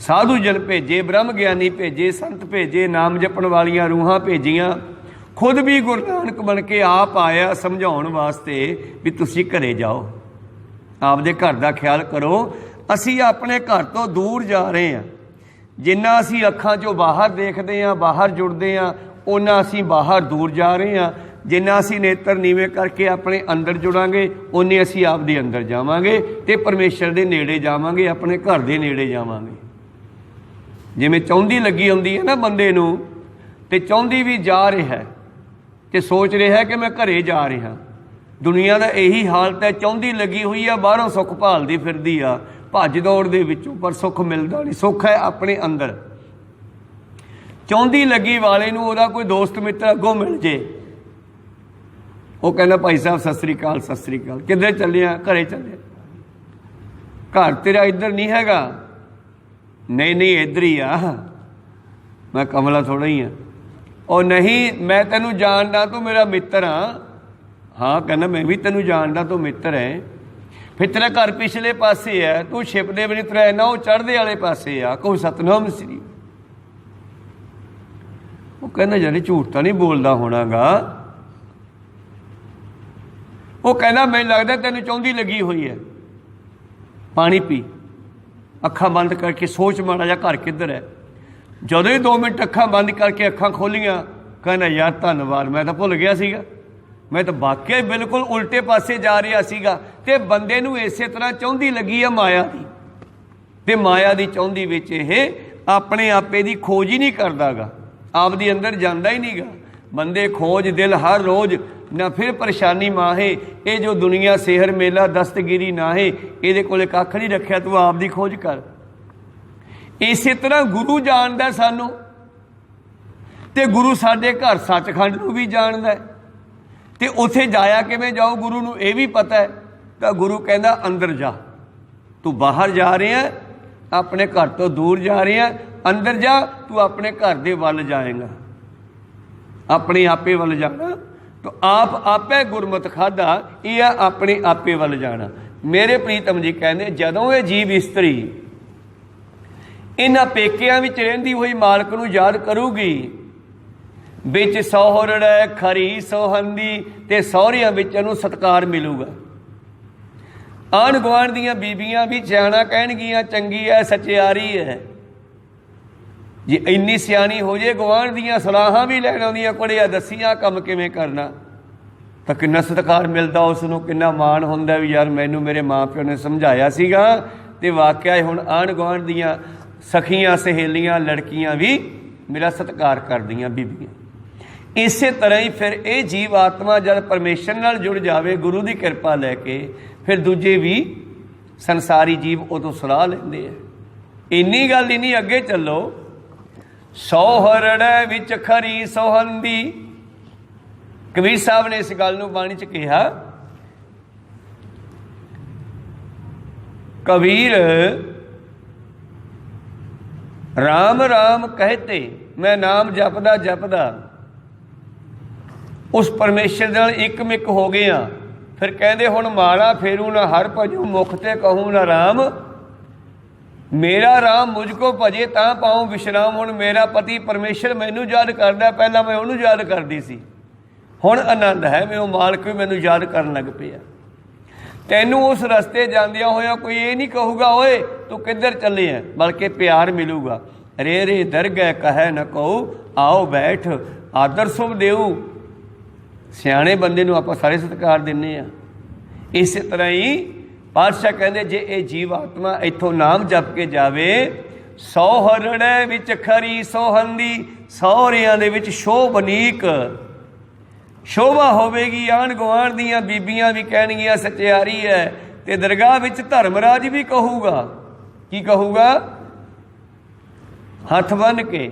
ਸਾਧੂ ਜਨ ਭੇਜੇ, ਬ੍ਰਹਮ ਗਿਆਨੀ ਭੇਜੇ, ਸੰਤ ਭੇਜੇ, ਨਾਮ ਜਪਣ ਵਾਲੀਆਂ ਰੂਹਾਂ ਭੇਜੀਆਂ। ਖੁਦ ਵੀ ਗੁਰੂ ਨਾਨਕ ਬਣ ਕੇ ਆਪ ਆਇਆ ਸਮਝਾਉਣ ਵਾਸਤੇ ਵੀ ਤੁਸੀਂ ਘਰੇ ਜਾਓ, ਆਪਦੇ ਘਰ ਦਾ ਖਿਆਲ ਕਰੋ। ਅਸੀਂ ਆਪਣੇ ਘਰ ਤੋਂ ਦੂਰ ਜਾ ਰਹੇ ਹਾਂ। ਜਿੰਨਾ ਅਸੀਂ ਅੱਖਾਂ 'ਚੋਂ ਬਾਹਰ ਦੇਖਦੇ ਹਾਂ, ਬਾਹਰ ਜੁੜਦੇ ਹਾਂ, ਓਨਾ ਅਸੀਂ ਬਾਹਰ ਦੂਰ ਜਾ ਰਹੇ ਹਾਂ। ਜਿੰਨਾ ਅਸੀਂ ਨੇਤਰ ਨੀਵੇਂ ਕਰਕੇ ਆਪਣੇ ਅੰਦਰ ਜੁੜਾਂਗੇ, ਓਨੇ ਅਸੀਂ ਆਪਦੇ ਅੰਦਰ ਜਾਵਾਂਗੇ ਤੇ ਪਰਮੇਸ਼ਰ ਦੇ ਨੇੜੇ ਜਾਵਾਂਗੇ, ਆਪਣੇ ਘਰ ਦੇ ਨੇੜੇ ਜਾਵਾਂਗੇ। ਜਿਵੇਂ ਚਾਹੁੰਦੀ ਲੱਗੀ ਹੁੰਦੀ ਹੈ ਨਾ ਬੰਦੇ ਨੂੰ, ਤੇ ਚਾਹੁੰਦੀ ਵੀ ਜਾ ਰਿਹਾ ਹੈ ਤੇ ਸੋਚ ਰਿਹਾ ਕਿ ਮੈਂ ਘਰੇ ਜਾ ਰਿਹਾ। ਦੁਨੀਆ ਦਾ ਇਹੀ ਹਾਲਤ ਹੈ, ਚਾਹੁੰਦੀ ਲੱਗੀ ਹੋਈ ਆ, ਬਾਹਰੋਂ ਸੁੱਖ ਭਾਲਦੀ ਫਿਰਦੀ ਆ, ਭੱਜ ਦੌੜ ਦੇ ਵਿੱਚੋਂ, ਪਰ ਸੁੱਖ ਮਿਲਦਾ ਨਹੀਂ। ਸੁੱਖ ਹੈ ਆਪਣੇ ਅੰਦਰ। ਚਾਹੁੰਦੀ ਲੱਗੀ ਵਾਲੇ ਨੂੰ ਉਹਦਾ ਕੋਈ ਦੋਸਤ ਮਿੱਤਰ ਅੱਗੋਂ ਮਿਲ ਜੇ, ਉਹ ਕਹਿੰਦਾ ਭਾਈ ਸਾਹਿਬ ਸਤਿ ਸ੍ਰੀ ਅਕਾਲ, ਸਤਿ ਸ੍ਰੀ ਅਕਾਲ, ਕਿੱਧਰ ਚੱਲੇ ਆ? ਘਰੇ ਚੱਲੇ। ਘਰ ਤੇਰਾ ਇੱਧਰ ਨਹੀਂ ਹੈਗਾ? ਨਹੀਂ ਨਹੀਂ ਇੱਧਰ ਹੀ ਆ। ਮੈਂ ਕਮਲਾ ਥੋੜ੍ਹਾ ਹੀ ਆ। ਉਹ ਨਹੀਂ ਮੈਂ ਤੈਨੂੰ ਜਾਣਦਾ, ਤੂੰ ਮੇਰਾ ਮਿੱਤਰ ਆ। ਹਾਂ ਕਹਿੰਦਾ ਮੈਂ ਵੀ ਤੈਨੂੰ ਜਾਣਦਾ, ਤੂੰ ਮਿੱਤਰ ਹੈ। ਫਿਰ ਤੇਰਾ ਘਰ ਪਿਛਲੇ ਪਾਸੇ ਹੈ, ਤੂੰ ਛਿਪਦੇ ਵੀ ਨਹੀਂ ਤੁਰਿਆ ਨਾ, ਉਹ ਚੜ੍ਹਦੇ ਵਾਲੇ ਪਾਸੇ ਆ। ਕਹੋ ਸਤਨਾਮ ਸ੍ਰੀ। ਉਹ ਕਹਿੰਦਾ ਯਾਰ ਝੂਠ ਤਾਂ ਨਹੀਂ ਬੋਲਦਾ ਹੋਣਾਗਾ। ਉਹ ਕਹਿੰਦਾ ਮੈਨੂੰ ਲੱਗਦਾ ਤੈਨੂੰ ਚਾਹੁੰਦੀ ਲੱਗੀ ਹੋਈ ਹੈ, ਪਾਣੀ ਪੀ। ਅੱਖਾਂ ਬੰਦ ਕਰਕੇ ਸੋਚ ਮਾੜਾ ਜਿਹਾ ਘਰ ਕਿੱਧਰ ਹੈ। ਜਦੋਂ ਹੀ 2 ਮਿੰਟ ਅੱਖਾਂ ਬੰਦ ਕਰਕੇ ਅੱਖਾਂ ਖੋਲੀਆਂ, ਕਹਿੰਦਾ ਯਾਰ ਧੰਨਵਾਦ, ਮੈਂ ਤਾਂ ਭੁੱਲ ਗਿਆ ਸੀਗਾ, ਮੈਂ ਤਾਂ ਵਾਕਿਆ ਹੀ ਬਿਲਕੁਲ ਉਲਟੇ ਪਾਸੇ ਜਾ ਰਿਹਾ ਸੀਗਾ। ਤੇ ਬੰਦੇ ਨੂੰ ਇਸੇ ਤਰ੍ਹਾਂ ਚਾਹੁੰਦੀ ਲੱਗੀ ਆ ਮਾਇਆ ਦੀ, ਤੇ ਮਾਇਆ ਦੀ ਚਾਹੁੰਦੀ ਵਿੱਚ ਇਹ ਆਪਣੇ ਆਪੇ ਦੀ ਖੋਜ ਹੀ ਨਹੀਂ ਕਰਦਾਗਾ, ਆਪਦੇ ਅੰਦਰ ਜਾਂਦਾ ਹੀ ਨਹੀਂਗਾ। ਬੰਦੇ ਖੋਜ ਦਿਲ ਹਰ ਰੋਜ਼ ਨਾ, ਫਿਰ ਪਰੇਸ਼ਾਨੀ ਮਾਹੇ। ਇਹ ਜੋ ਦੁਨੀਆ ਸੇਹਰ ਮੇਲਾ ਦਸਤਗੀਰੀ ਨਾਹੇ, ਇਹਦੇ ਕੋਲੇ ਕੱਖ ਨਹੀਂ ਰੱਖਿਆ, ਤੂੰ ਆਪ ਦੀ ਖੋਜ ਕਰ। ਇਸੇ ਤਰ੍ਹਾਂ ਗੁਰੂ ਜਾਣਦਾ ਸਾਨੂੰ, ਤੇ ਗੁਰੂ ਸਾਡੇ ਘਰ ਸੱਚਖੰਡ ਨੂੰ ਵੀ ਜਾਣਦਾ, ਤੇ ਉੱਥੇ ਜਾਇਆ ਕਿਵੇਂ ਜਾਓ ਗੁਰੂ ਨੂੰ ਇਹ ਵੀ ਪਤਾ ਹੈ। ਤਾਂ ਗੁਰੂ ਕਹਿੰਦਾ ਅੰਦਰ ਜਾ, ਤੂੰ ਬਾਹਰ ਜਾ ਰਿਹਾ, ਆਪਣੇ ਘਰ ਤੋਂ ਦੂਰ ਜਾ ਰਿਹਾ, ਅੰਦਰ ਜਾ, ਤੂੰ ਆਪਣੇ ਘਰ ਦੇ ਵੱਲ ਜਾਏਗਾ, ਆਪਣੇ ਆਪੇ ਵੱਲ ਜਾਣਾ। ਤਾਂ ਆਪ ਆਪੇ ਗੁਰਮਤਿ ਖਾਧਾ, ਇਹ ਆ ਆਪਣੇ ਆਪੇ ਵੱਲ ਜਾਣਾ। ਮੇਰੇ ਪ੍ਰੀਤਮ ਜੀ ਕਹਿੰਦੇ ਜਦੋਂ ਇਹ ਜੀਵ ਇਸਤਰੀ ਇਹਨਾਂ ਪੇਕਿਆਂ ਵਿੱਚ ਰਹਿੰਦੀ ਹੋਈ ਮਾਲਕ ਨੂੰ ਯਾਦ ਕਰੂਗੀ, ਵਿੱਚ ਸਹੁਰੜੈ ਖਰੀ ਸੋਹੰਦੀ, ਤੇ ਸਹੁਰਿਆਂ ਵਿੱਚ ਇਹਨੂੰ ਸਤਿਕਾਰ ਮਿਲੂਗਾ। ਆਂਢ ਗੁਆਂਢ ਦੀਆਂ ਬੀਬੀਆਂ ਵੀ ਸਿਆਣਾ ਕਹਿਣਗੀਆਂ ਚੰਗੀ ਹੈ, ਸਚਿਆਰੀ ਹੈ। ਜੇ ਇੰਨੀ ਸਿਆਣੀ ਹੋ ਜੇ ਗੁਆਂਢ ਦੀਆਂ ਸਲਾਹਾਂ ਵੀ ਲੈਣ ਆਉਂਦੀਆਂ, ਕੁੜਿਆ ਦੱਸੀਆਂ ਕੰਮ ਕਿਵੇਂ ਕਰਨਾ, ਤਾਂ ਕਿੰਨਾ ਸਤਿਕਾਰ ਮਿਲਦਾ ਉਸ ਨੂੰ, ਕਿੰਨਾ ਮਾਣ ਹੁੰਦਾ ਵੀ ਯਾਰ ਮੈਨੂੰ ਮੇਰੇ ਮਾਂ ਪਿਓ ਨੇ ਸਮਝਾਇਆ ਸੀਗਾ। ਤੇ ਵਾਕਿਆ ਹੁਣ ਆਂਢ ਗੁਆਂਢ ਦੀਆਂ ਸਖੀਆਂ ਸਹੇਲੀਆਂ ਲੜਕੀਆਂ ਵੀ ਮੇਰਾ ਸਤਿਕਾਰ ਕਰਦੀਆਂ ਬੀਬੀਆਂ। ਇਸੇ ਤਰ੍ਹਾਂ ਹੀ ਫਿਰ ਇਹ ਜੀਵ ਆਤਮਾ ਜਦ ਪਰਮੇਸ਼ਰ ਨਾਲ ਜੁੜ ਜਾਵੇ ਗੁਰੂ ਦੀ ਕਿਰਪਾ ਲੈ ਕੇ, ਫਿਰ ਦੂਜੇ ਵੀ ਸੰਸਾਰੀ ਜੀਵ ਉਦੋਂ ਸਲਾਹ ਲੈਂਦੇ ਆ। ਇੰਨੀ ਗੱਲ ਹੀ ਨਹੀਂ, ਅੱਗੇ ਚੱਲੋ। ਸੌਹਰੜੈ ਵਿੱਚ ਖਰੀ ਸੋਹੰਦੀ, ਕਬੀਰ ਸਾਹਿਬ ਨੇ ਇਸ ਗੱਲ ਨੂੰ ਬਾਣੀ 'ਚ ਕਿਹਾ। ਕਬੀਰ ਰਾਮ ਰਾਮ ਕਹਤੇ, ਮੈਂ ਨਾਮ ਜਪਦਾ ਜਪਦਾ ਉਸ ਪਰਮੇਸ਼ਰ ਨਾਲ ਇੱਕਮਿਕ ਹੋ ਗਿਆ। ਫਿਰ ਕਹਿੰਦੇ ਹੁਣ ਮਾਲਾ ਫੇਰੂ ਨਾ ਹਰ ਭਜੂ, ਮੁਖ ਤੇ ਕਹੂੰ ਨਾ ਰਾਮ। ਮੇਰਾ ਰਾਮ ਮੁਝ ਕੋ ਭਜੇ ਤਾਂ ਪਾਉ ਵਿਸ਼ਰਾਮ। ਹੁਣ ਮੇਰਾ ਪਤੀ ਪਰਮੇਸ਼ਰ ਮੈਨੂੰ ਯਾਦ ਕਰਦਾ, ਪਹਿਲਾਂ ਮੈਂ ਉਹਨੂੰ ਯਾਦ ਕਰਦੀ ਸੀ, ਹੁਣ ਆਨੰਦ ਹੈ, ਮੈਨੂੰ ਮਾਲਕ ਵੀ ਮੈਨੂੰ ਯਾਦ ਕਰਨ ਲੱਗ ਪਿਆ। ਤੈਨੂੰ ਉਸ ਰਸਤੇ ਜਾਂਦਿਆਂ ਹੋਇਆ ਕੋਈ ਇਹ ਨਹੀਂ ਕਹੂਗਾ ਓਏ ਤੂੰ ਕਿੱਧਰ ਚੱਲੇ ਹੈ, ਬਲਕਿ ਪਿਆਰ ਮਿਲੂਗਾ। ਰੇ ਰੇ ਦਰਗਹਿ ਕਹੈ ਨ ਕਹੂ, ਆਓ ਬੈਠ ਆਦਰ ਸੁਭ ਦੇਊ। ਸਿਆਣੇ ਬੰਦੇ ਨੂੰ ਆਪਾਂ ਸਾਰੇ ਸਤਿਕਾਰ ਦਿੰਦੇ ਹਾਂ। ਇਸੇ ਤਰ੍ਹਾਂ ਹੀ ਪਾਤਸ਼ਾਹ ਕਹਿੰਦੇ ਜੇ ਇਹ ਜੀਵ ਆਤਮਾ ਇੱਥੋਂ ਨਾਮ ਜਪ ਕੇ ਜਾਵੇ, ਸੌਹਰੜੈ ਵਿੱਚ ਖਰੀ ਸੋਹੰਦੀ, ਸਹੁਰਿਆਂ ਦੇ ਵਿੱਚ ਸ਼ੋਭਨੀਕ ਸ਼ੋਭਾ ਹੋਵੇਗੀ। ਆਂਢ ਗੁਆਂਢ ਦੀਆਂ ਬੀਬੀਆਂ ਵੀ ਕਹਿਣਗੀਆਂ ਸਚਿਆਰੀ ਹੈ, ਤੇ ਦਰਗਾਹ ਵਿੱਚ ਧਰਮਰਾਜ ਵੀ ਕਹੂਗਾ। ਕੀ ਕਹੂਗਾ? ਹੱਥ ਬੰਨ੍ਹ ਕੇ,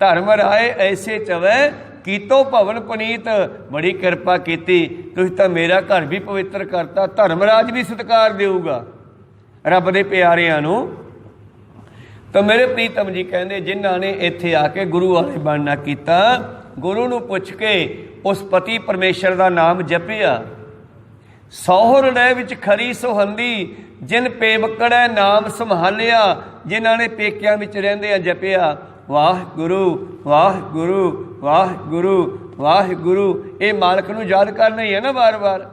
ਧਰਮ ਰਾਏ ਐਸੇ ਚਵੈ ਕੀਤੋ ਭਵਨ ਪੁਨੀਤ। ਬੜੀ ਕਿਰਪਾ ਕੀਤੀ, ਤੁਸੀਂ ਤਾਂ ਮੇਰਾ ਘਰ ਵੀ ਪਵਿੱਤਰ ਕਰਤਾ। ਧਰਮਰਾਜ ਵੀ ਸਤਿਕਾਰ ਦੇਊਗਾ ਰੱਬ ਦੇ ਪਿਆਰਿਆਂ ਨੂੰ। ਤਾਂ ਮੇਰੇ ਪ੍ਰੀਤਮ ਜੀ ਕਹਿੰਦੇ ਜਿਨ੍ਹਾਂ ਨੇ ਇੱਥੇ ਆ ਕੇ ਗੁਰੂ ਵਾਲੇ ਬਣਨਾ ਕੀਤਾ, ਗੁਰੂ ਨੂੰ ਪੁੱਛ ਕੇ ਉਸ ਪਤੀ ਪਰਮੇਸ਼ਰ ਦਾ ਨਾਮ ਜਪਿਆ। ਸੌਹਰੜੈ ਵਿੱਚ ਖਰੀ ਸੋਹੰਦੀ, ਜਿਨ ਪੇਵਕੜੈ ਨਾਮ ਸੰਭਾਲਿਆ। ਜਿਨ੍ਹਾਂ ਨੇ ਪੇਕਿਆਂ ਵਿੱਚ ਰਹਿੰਦੇ ਆ ਜਪਿਆ ਵਾਹਿਗੁਰੂ ਵਾਹਿਗੁਰੂ ਵਾਹਿਗੁਰੂ ਵਾਹਿਗੁਰੂ। ਇਹ ਮਾਲਕ ਨੂੰ ਯਾਦ ਕਰਨਾ ਹੀ ਹੈ ਨਾ ਵਾਰ ਵਾਰ।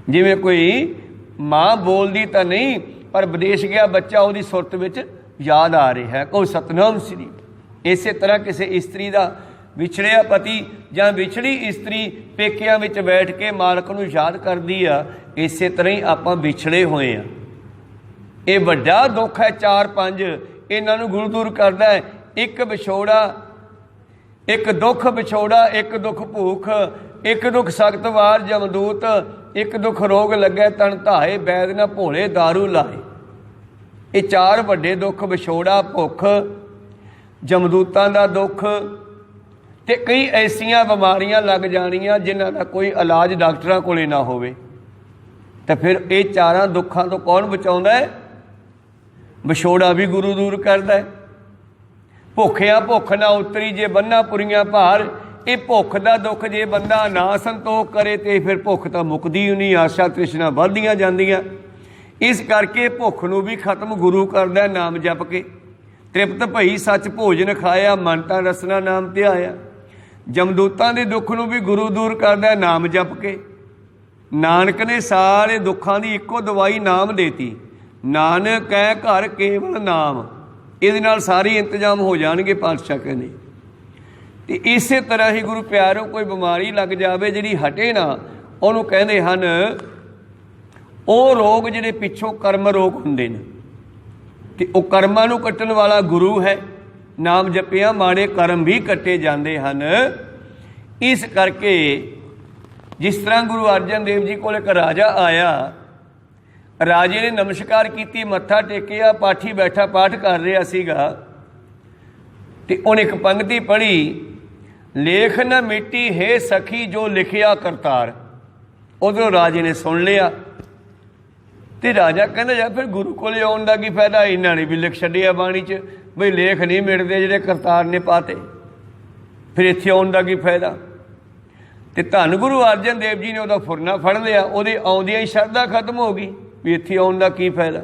ਜਿਵੇਂ ਕੋਈ ਮਾਂ ਬੋਲਦੀ ਤਾਂ ਨਹੀਂ, ਪਰ ਵਿਦੇਸ਼ ਗਿਆ ਬੱਚਾ ਉਹਦੀ ਸੁਰਤ ਵਿੱਚ ਯਾਦ ਆ ਰਿਹਾ ਹੈ, ਕੋਈ ਸਤਨਾਮ ਸ੍ਰੀ। ਇਸੇ ਤਰ੍ਹਾਂ ਕਿਸੇ ਇਸਤਰੀ ਦਾ ਵਿਛੜਿਆ ਪਤੀ ਜਾਂ ਵਿਛੜੀ ਇਸਤਰੀ ਪੇਕਿਆਂ ਵਿੱਚ ਬੈਠ ਕੇ ਮਾਲਕ ਨੂੰ ਯਾਦ ਕਰਦੀ ਆ। ਇਸੇ ਤਰ੍ਹਾਂ ਹੀ ਆਪਾਂ ਵਿਛੜੇ ਹੋਏ ਆ। ਇਹ ਵੱਡਾ ਦੁੱਖ ਹੈ। 4-5 ਇਹਨਾਂ ਨੂੰ ਗੁਰੂ ਦੂਰ ਕਰਦਾ ਹੈ। ਇੱਕ ਵਿਛੋੜਾ, ਇੱਕ ਦੁੱਖ ਵਿਛੋੜਾ, ਇੱਕ ਦੁੱਖ ਭੂਖ, ਇੱਕ ਦੁੱਖ ਸਖਤ ਵਾਰ ਜਮਦੂਤ, ਇੱਕ ਦੁੱਖ ਰੋਗ ਲੱਗੇ ਤਨ ਧਾਏ, ਬੈਦ ਨਾ ਭੋਲੇ ਦਾਰੂ ਲਾਏ। ਇਹ 4 ਵੱਡੇ ਦੁੱਖ ਵਿਛੋੜਾ, ਭੁੱਖ, जमदूतां दा दुख ते कई ऐसियां बीमारियां लग जाणियां जिन्हां दा कोई इलाज डॉक्टरां कोले ना होवे। तो फिर ये चारां दुखां तो कौन बचाउंदा है? विछोड़ा भी गुरु दूर करदा है। भुखिया भुख ना उतरी जे बन्ना पुरियां भार, ये भुख का दुख जे बंदा ना संतोख करे तो फिर भुख तो मुकदी ही नहीं, आशा तृष्णा बढ़दियां जांदियां। इस करके भुख नूं भी खत्म गुरु करदा नाम जप के। तृप्त भई सच भोजन खाया, मन ता रसना नाम ध्याया। जमदूतां दे दुख नूं भी गुरु दूर करदा नाम जप के। नानक ने सारे दुखां दी इक्को दवाई नाम देती, नानक है घर केवल नाम। इहदे नाल सारे इंतजाम हो जाणगे पातशाह कहंदे। ते इसे तरह ही गुरु प्यारो कोई बीमारी लग जाए जिहड़ी हटे ना, उहनूं कहंदे हन ਉਹ रोग जिहड़े पिछों कर्म रोग हुंदे ने, ते ਉਹ ਕਰਮਾਂ ਨੂੰ ਕੱਟਣ ਵਾਲਾ गुरु है। नाम जपिया माड़े कर्म भी कट्टे जाते हैं। इस करके जिस तरह गुरु अर्जन देव जी को एक राजा आया, राजे ने नमस्कार की, मत्था टेकिया, पाठी बैठा पाठ कर रहा सीगा, ते उन्हें एक पंक्ति पढ़ी, लेख न मिट्टी है सखी जो लिखिया करतार। उधरों राजे ने सुन लिया, तो राजा कहता यार फिर गुरु को आने का की फायदा, इन्होंने भी लिख छड्डिया बाणी च बई लेख नहीं मिटते जिहड़े करतार ने पाते, फिर इत्थे आने का की फायदा। तो धन गुरु अर्जन देव जी ने वह फुरना फड़ लिया, वो आउंदियां ही श्रद्धा खत्म हो गई भी इत्थे आने का की फायदा।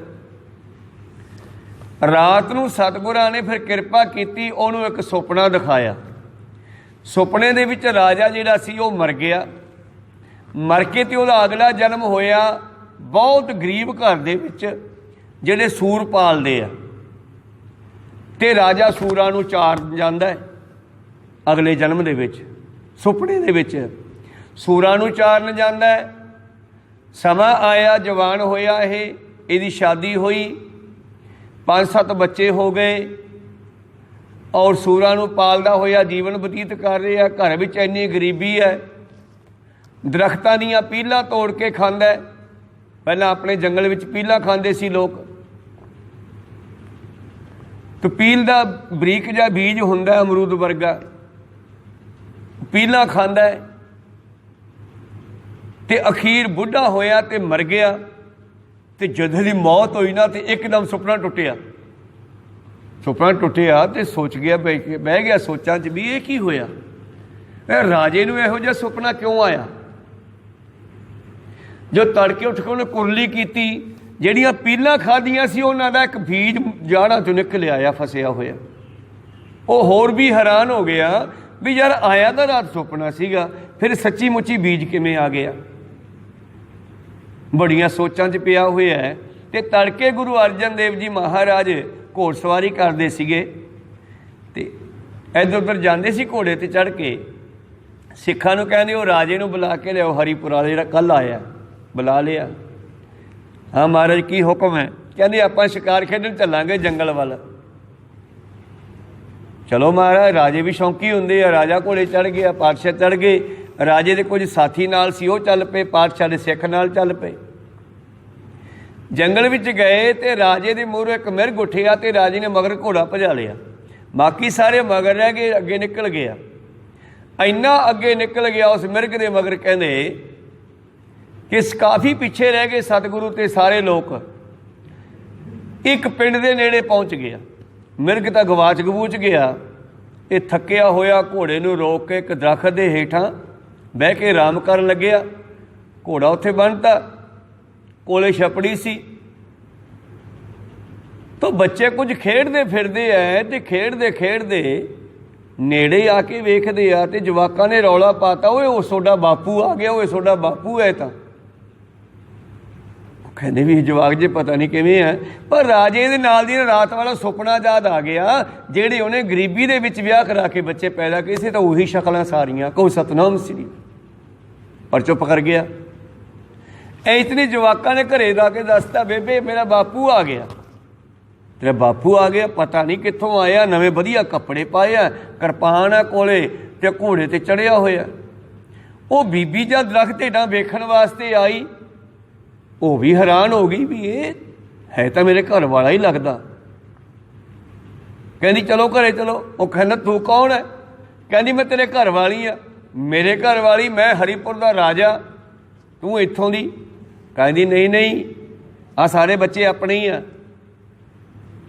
रात नूं सतगुरां ने फिर किरपा की, उन्होंने एक सुपना दिखाया। सुपने दे विच राजा जिहड़ा सी वो मर गया, मर के ते उहदा अगला जन्म होया बहुत गरीब घर दे विच जिहड़े सूर पालदे आ, ते राजा सूरां नूं चार जांदा है अगले जन्म दे विच। सुपने दे विच सूरां नूं चारन जांदा है। समा आया, जवान होया, इहदी शादी हुई, 5-7 बच्चे हो गए और सूरां नूं पालदा होया जीवन बतीत कर रहा। घर विच इन्नी गरीबी है, दरख्तां दीयां पीलां तोड़ के खांदा है। पहलां अपने जंगल विच पीलां खांदे सी लोग, तो पील दा बरीक जिहा बीज हुंदा अमरूद वर्गा, पीलां खांदा है। ते अखीर बुढ़ा होया ते मर गया। ते जदों दी मौत होई ना, ते एकदम सुपना टुटिया। सुपना टुटिया तो सोच गया, बह गया सोचां च भी ये की होया, राजे नूं इहो जिहा सुपना क्यों आया। जो तड़के उठ के उन्हें कुरली की, जिहड़ियां पीलां खादियां सी उन्हां दा एक बीज जाड़ा चों निकल आया फसिया होया। वो होर भी हैरान हो गया भी यार आया तो रात सुपना सीगा, फिर सच्ची मुच्ची बीज किवें आ गया। बड़ियां सोचां च पिया होया है। ते तड़के गुरु अर्जन देव जी महाराज घोड़सवारी करते सीगे, ते इधर उधर जाते सी घोड़े ते चढ़ के। सिखां नूं कहंदे वो राजे नूं बुला के लियाओ, हरीपुरा जिहड़ा कल आया बुला लिया। हाँ महाराज की हुक्म है? कहंदे आपां शिकार खेडण चलांगे जंगल वाल। चलो महाराज, राजे भी शौकी हुंदे आ। राजा घोड़े चढ़ गया, पातशाह चढ़ गए, राजे दे कुछ साथी नाल सी, वो चल पे, पातशाह दे सिख नाल चल पे। जंगल विच गए ते राजे दे मूहरों एक मिरग उठिया, ते राजे ने मगर घोड़ा भजा लिया। बाकी सारे मगर रह गए, अगे निकल गया। इन्ना अगे निकल गया उस मिरग दे मगर, कहंदे कि काफ़ी पिछे रह गए सतगुरु ते सारे लोग। एक पिंड दे नेड़े पहुँच गया, मिरग तां गवाच गवूच गया। ये थकिया होया घोड़े नूं रोक के एक दरख्त दे हेठां बह के आराम करन लग्या। घोड़ा उत्थे बन्नता, कोले छपड़ी सी। तो बच्चे कुछ खेडदे फिरदे है, ते खेडदे खेडदे नेड़े आके वेखदे आ, ते जवाकां ने रौला पाता, ओए वो सोडा बापू आ गया, ओए सोडा बापू है। तां कहते भी जवाक जे पता नहीं किवें है, पर राजे दे नाल दी रात वाला सुपना याद आ गया, जेड़े उन्हें गरीबी दे विच विआह करा के बच्चे पैदा किए, तो उही शक्लां सारियां, कोई सतनाम श्री, पर चुप कर गया। इतने जवाकां ने घरे जाके दसता, बेबे मेरा बापू आ गया। तेरा बापू आ गया, पता नहीं कित्थों आया, नवे वधिया कपड़े पाए आ, किरपान है कोले, ते घोड़े ते चढ़िया होया। वो बीबी जब दरख्त हेठां वेखण वास्ते आई, वो भी हैरान हो गई भी ये है तो मेरे घर वाला ही लगता। कहती चलो घरे चलो। वो कहना तू कौन है? कहती मैं तेरे घर वाली हाँ। मेरे घर वाली? मैं हरिपुर का राजा, तू इत्थों दी? कहती नहीं नहीं, आ सारे बच्चे अपने ही आ।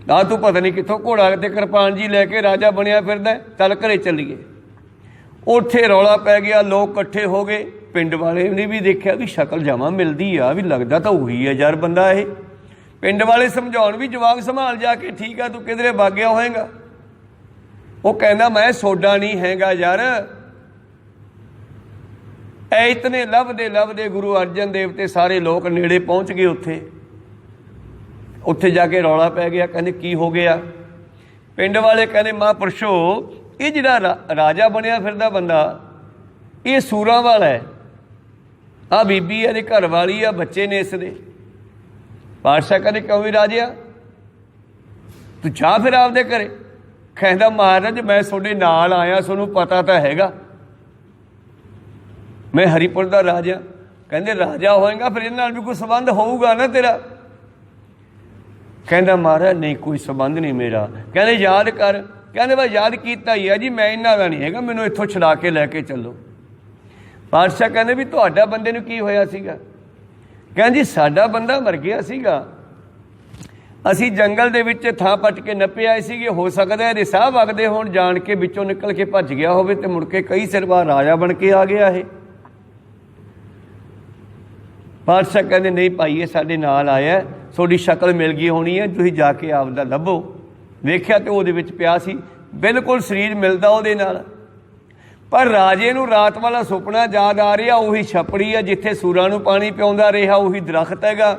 आ तू पता नहीं कितों घोड़ा ते कृपान जी लैके राजा बनया फिरदा, चल घरे चलीए। उत्थे रौला पै गया, लोग इकट्ठे हो गए। पिंड वाले ने भी देखा भी शक्ल जमा मिलती आ, भी लगता तो उही है यार बंदा ये। पिंड वाले समझाउण भी जवाक संभाल जाके, ठीक है तू किधरे भाग्या होएगा? वो कहना मैं सोडा नहीं हैगा यार। ऐ इतने लभदे लभदे गुरु अर्जन देव ते सारे लोग नेड़े पहुँच गए। उत्थे जाके रौला पै गया, कहते की हो गया? पिंड वाले कहते महापुरुषो ये जिहड़ा राजा बनया फिरदा बंदा ये सूरां वाला है। आ बीबी है घर वाली आ, बच्चे ने इसदे। पातशाह कहते क्यों भी राजिया तू जा फिर आपदे घरे। कहता महाराज मैं तुहाडे नाल आया, तुहानूं पता तो हैगा मैं हरिपुर का राजा। कहते राजा होएगा फिर इहदे नाल भी कोई संबंध होऊगा ना तेरा? कहता महाराज नहीं कोई संबंध नहीं मेरा। कहते याद कर। कहते मैं याद किया ही है जी, मैं इन्हां दा नहीं हैगा, मैनूं इत्थों छुड़ा के लैके चलो। पातशाह कहते भी तुहाडा बंदे नूं की होया सीगा? कहते जी साडा बंदा मर गया सीगा, असी जंगल दे विच थां पट के नप्पे आए सीगे, हो सकदा है रिसाह वगदे होण जाण के विचों निकल के भज गया होवे ते मुड़ के कई सिर बाद राजा बन के आ गया है। पातशाह कहते नहीं भाई ये साडे नाल आया, थोड़ी शक्ल मिल गई होनी है, तुसीं जाके आपदा लभो। वेख्या तो उहदे विच पिया सी, बिल्कुल शरीर मिलदा उहदे नाल। पर राजे नूं रात वाला सुपना याद आ रहा, उही छपड़ी है जिथे सूरां नूं पानी पिआउंदा रहा, उही दरख्त हैगा,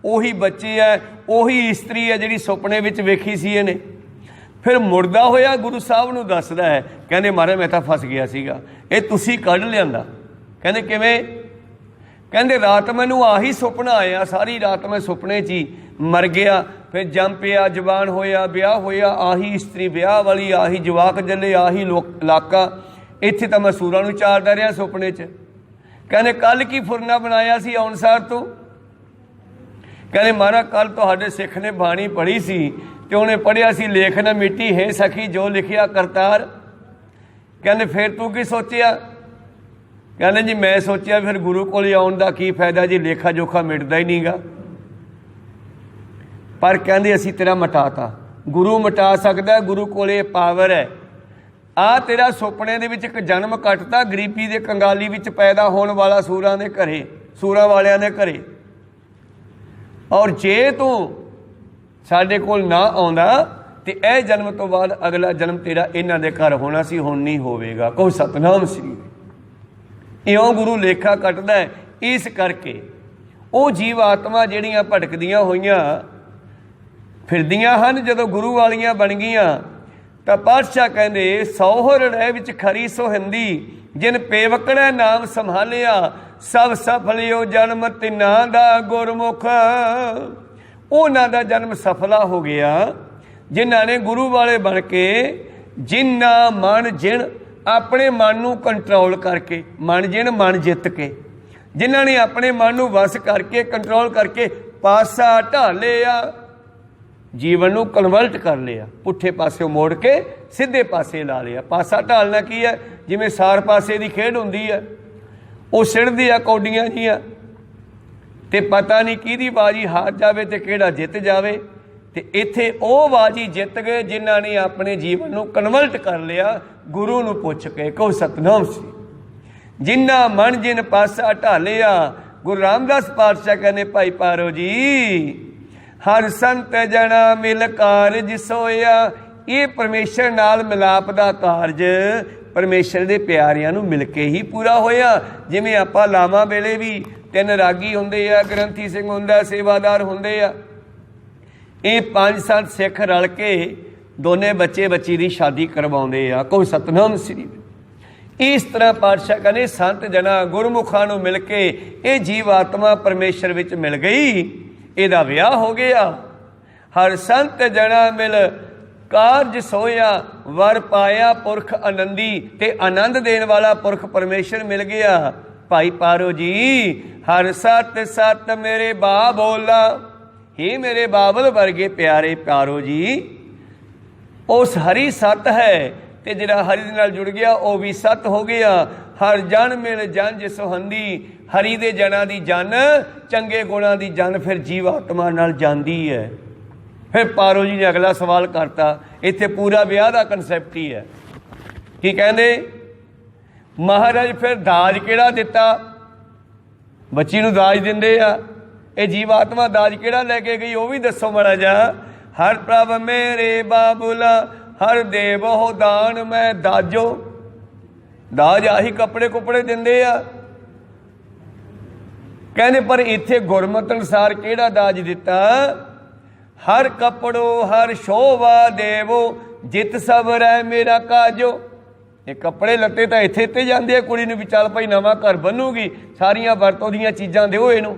उही बच्चे है, उही इस्त्री है जिहड़ी सुपने विच वेखी सी इहने। फिर मुड़दा होया गुरु साहब नूं दसदा है, कहंदे महाराज मैं तां फस गया सीगा, ये तुसीं कढ लिआंदा। कहंदे किवें? कहंदे रात मैनूं आही सुपना आया, सारी रात मैं सुपने च ही मर गया, फिर जम पिया, जवान होया, ब्याह होया, आही इस्त्री ब्याह वाली, आही जवाक जले, आही इलाका, इत्थे तां मैं सूरां नूं चारदा रहा सुपने च। कहंदे कल की फुरना बनाया सी आउणसार तो? कहंदे महाराज कल तुहाडे सिख ने बाणी पढ़ी सी ते उहने पढ़िया सी लेख न मिट्टी है सखी जो लिखिया करतार। कहंदे फिर तू की सोचिया? कहने जी मैं सोचा फिर गुरु को आने का की फायदा जी, लेखा जोखा मिटता ही नहीं गा। पर कहते असी तेरा मटाता। गुरु मटा सकता, गुरु को पावर है। आ तेरा सुपने दे विच एक जन्म कटता, गरीबी के कंगाली विच पैदा होने वाला सूरां दे घरे, सूरां वालियां दे घरे। और जे तू साडे कोल ना आउंदा ते ए जन्म तो बाद अगला जन्म तेरा इन्हां दे घर होना सी, हुण नहीं होवेगा। कोई सतनाम श्री इं गुरु लेखा कटदा है। इस करके वो जीव आत्मा जिहड़ियां भटकदियां होईयां फिरदियां हन, जदों गुरु वालियां बन गईयां तां पातशाह कहंदे सौहर रह विच खरी सोहिंदी, जिन पेवकड़ा नाम संभालिया, सब सफलियो जन्म तिन्हां दा गुरमुख। उन्हां दा जन्म सफला हो गया जिन्हां ने गुरु वाले बन के, जिन्ना मन जिन अपने मन नूं कंट्रोल करके, मन जिन मन जित के, जिन्हां ने अपने मन नूं वस करके कंट्रोल करके पासा ढाल लिया, जीवन नूं कन्वर्ट कर लिया, पुठे पासे मोड़ के सीधे पासे ला लिया। पासा ढालना की है? जिवें सार पासे की खेड हुंदी है, वो सिड़दी आ कौडियां जिहां ते पता नहीं किहदी बाजी हार जावे ते किहड़ा जित जावे। ते इत्थे वो बाजी जित गए जिन्हां ने अपने जीवन नूं कन्वर्ट कर लिया गुरु नूं पुछ के। कहो सतनाम श्री। जिन्ना मन जिन पासा ढालिया, गुरु रामदास पातशाह कहने भाई पारो जी, हर संत जना मिल कारज सोया। ये परमेश्वर नाल मिलाप दा कारज परमेश्वर दे प्यारियां नूं मिल के ही पूरा होया। जिवें आपां लावां वेले भी 3 रागी हुंदे आ, ग्रंथी सिंह हुंदा, सेवादार हुंदे आ, ये 5-7 सिख रल के दोने बच्चे बच्ची की शादी करवाउंदे आ। कोई सतनाम श्री। इस तरह पातशाह कहने संत जना गुरमुखां नूं मिल के ये जीव आत्मा परमेश्वर विच मिल गई, इहदा विआह हो गया। हर संत जना मिल कारज सोया, वर पाया पुरख आनंदी, ते आनंद देने वाला पुरख परमेश्वर मिल गया। भाई पारो जी, हर सत सत मेरे बा बोला, हे मेरे बाबल वर्गे प्यारे पारो जी, उस हरि सत है ते जिहड़ा हरि दे नाल जुड़ गया वो भी सत हो गया। हर जन मिल जन जिस हंदी, हरि दे जना दी जन चंगे गुणा दी जन फिर जीव आत्मा नाल जांदी है। फिर पारो जी ने अगला सवाल करता, इत्थे पूरा विआह दा कंसैप्ट ही है। की कहंदे महाराज फिर दाज किहड़ा दिता? बच्ची नूं दाज दिंदे आ, ये जीव आत्मा दाज किहड़ा लैके गई वो भी दसो माड़ा जा। हर प्रभ मेरे बाबुला हर देव हो दान मैं दाजो। दाज आही कपड़े कुपड़े दिंदे आ। कहने पर इत्थे गुरमत अनुसार किहड़ा दाज दिता? हर कपड़ो हर शोभा देवो जित सब रह मेरा काजो। ये कपड़े लत्ते तो इत्थे इत्ते जांदे आ, कुड़ी नूं भी चल भाई नवां घर बनूगी, सारियां वरतों दीयां चीज़ां दिओ इहनूं।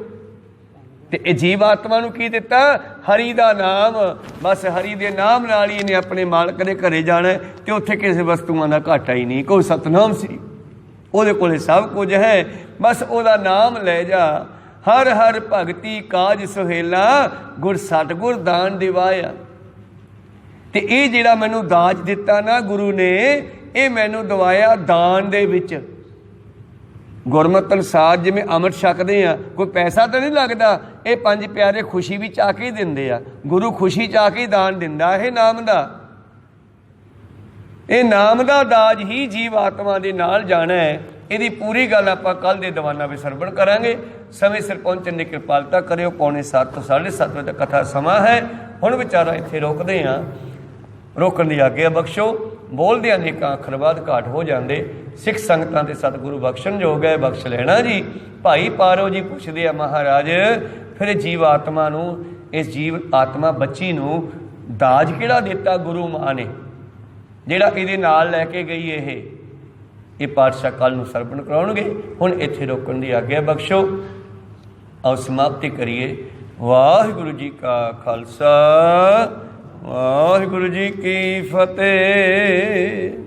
ते ये जीव आत्मा नूं की दिता? हरि दा नाम। बस हरि दे नाम नाल ही इहने अपने मालक दे घरे जाना है ते उत्थे किसी वस्तुआं दा घाटा ही नहीं। कोई सतनाम श्री ਉਹਦੇ ਕੋਲੇ सब कुछ है, बस ਉਹਦਾ नाम ले जा। हर हर भगती काज सुहेला गुर सतगुर दान दिवाया। ते ये जिहड़ा मैनू दाज दिता ना गुरु ने, ये मैनू दवाया दान दे विच। गुरमत अनुसार जिवें अमृत छकदे आ, कोई पैसा तो नहीं लगता। ये पंज प्यारे खुशी भी चाह के ही दिंदे आ। गुरु खुशी चाह के ही दान दिंदा है नाम दा। ये नाम दा दाज ही जीव आत्मा दे नाल जाना है। ਇਹਦੀ पूरी गल आपां कल दे दीवाना ਵਿੱਚ ਸਰਵਣ ਕਰਾਂਗੇ। समय सिर पहुँचने की कृपालता करियो। 6:45 ਤੋਂ 7:30 ਵਜੇ तक कथा समा है। ਹੁਣ ਵਿਚਾਰਾ ਇੱਥੇ ਰੋਕਦੇ ਹਾਂ, रोकण की आग्ञा बख्शो। बोलदे अनेकां अखर बाद घाट हो जाते। सिख संगतां दे सतगुरु बख्शण योग है, बख्श लेना जी। भाई पारो जी पुछदे आ महाराज फिर जीव आत्मा नूं, इस जीव आत्मा बच्ची नूं दाज किहड़ा दिता गुरु मां ने जिहड़ा इहदे नाल लैके गई? ये पातशाह कल नूं सरवण कराउणगे। हुण इत्थे रोकण की आग्ञा बख्शो। आओ समाप्ति करिए। वाहिगुरु जी का खालसा वाहिगुरु जी की फतेह।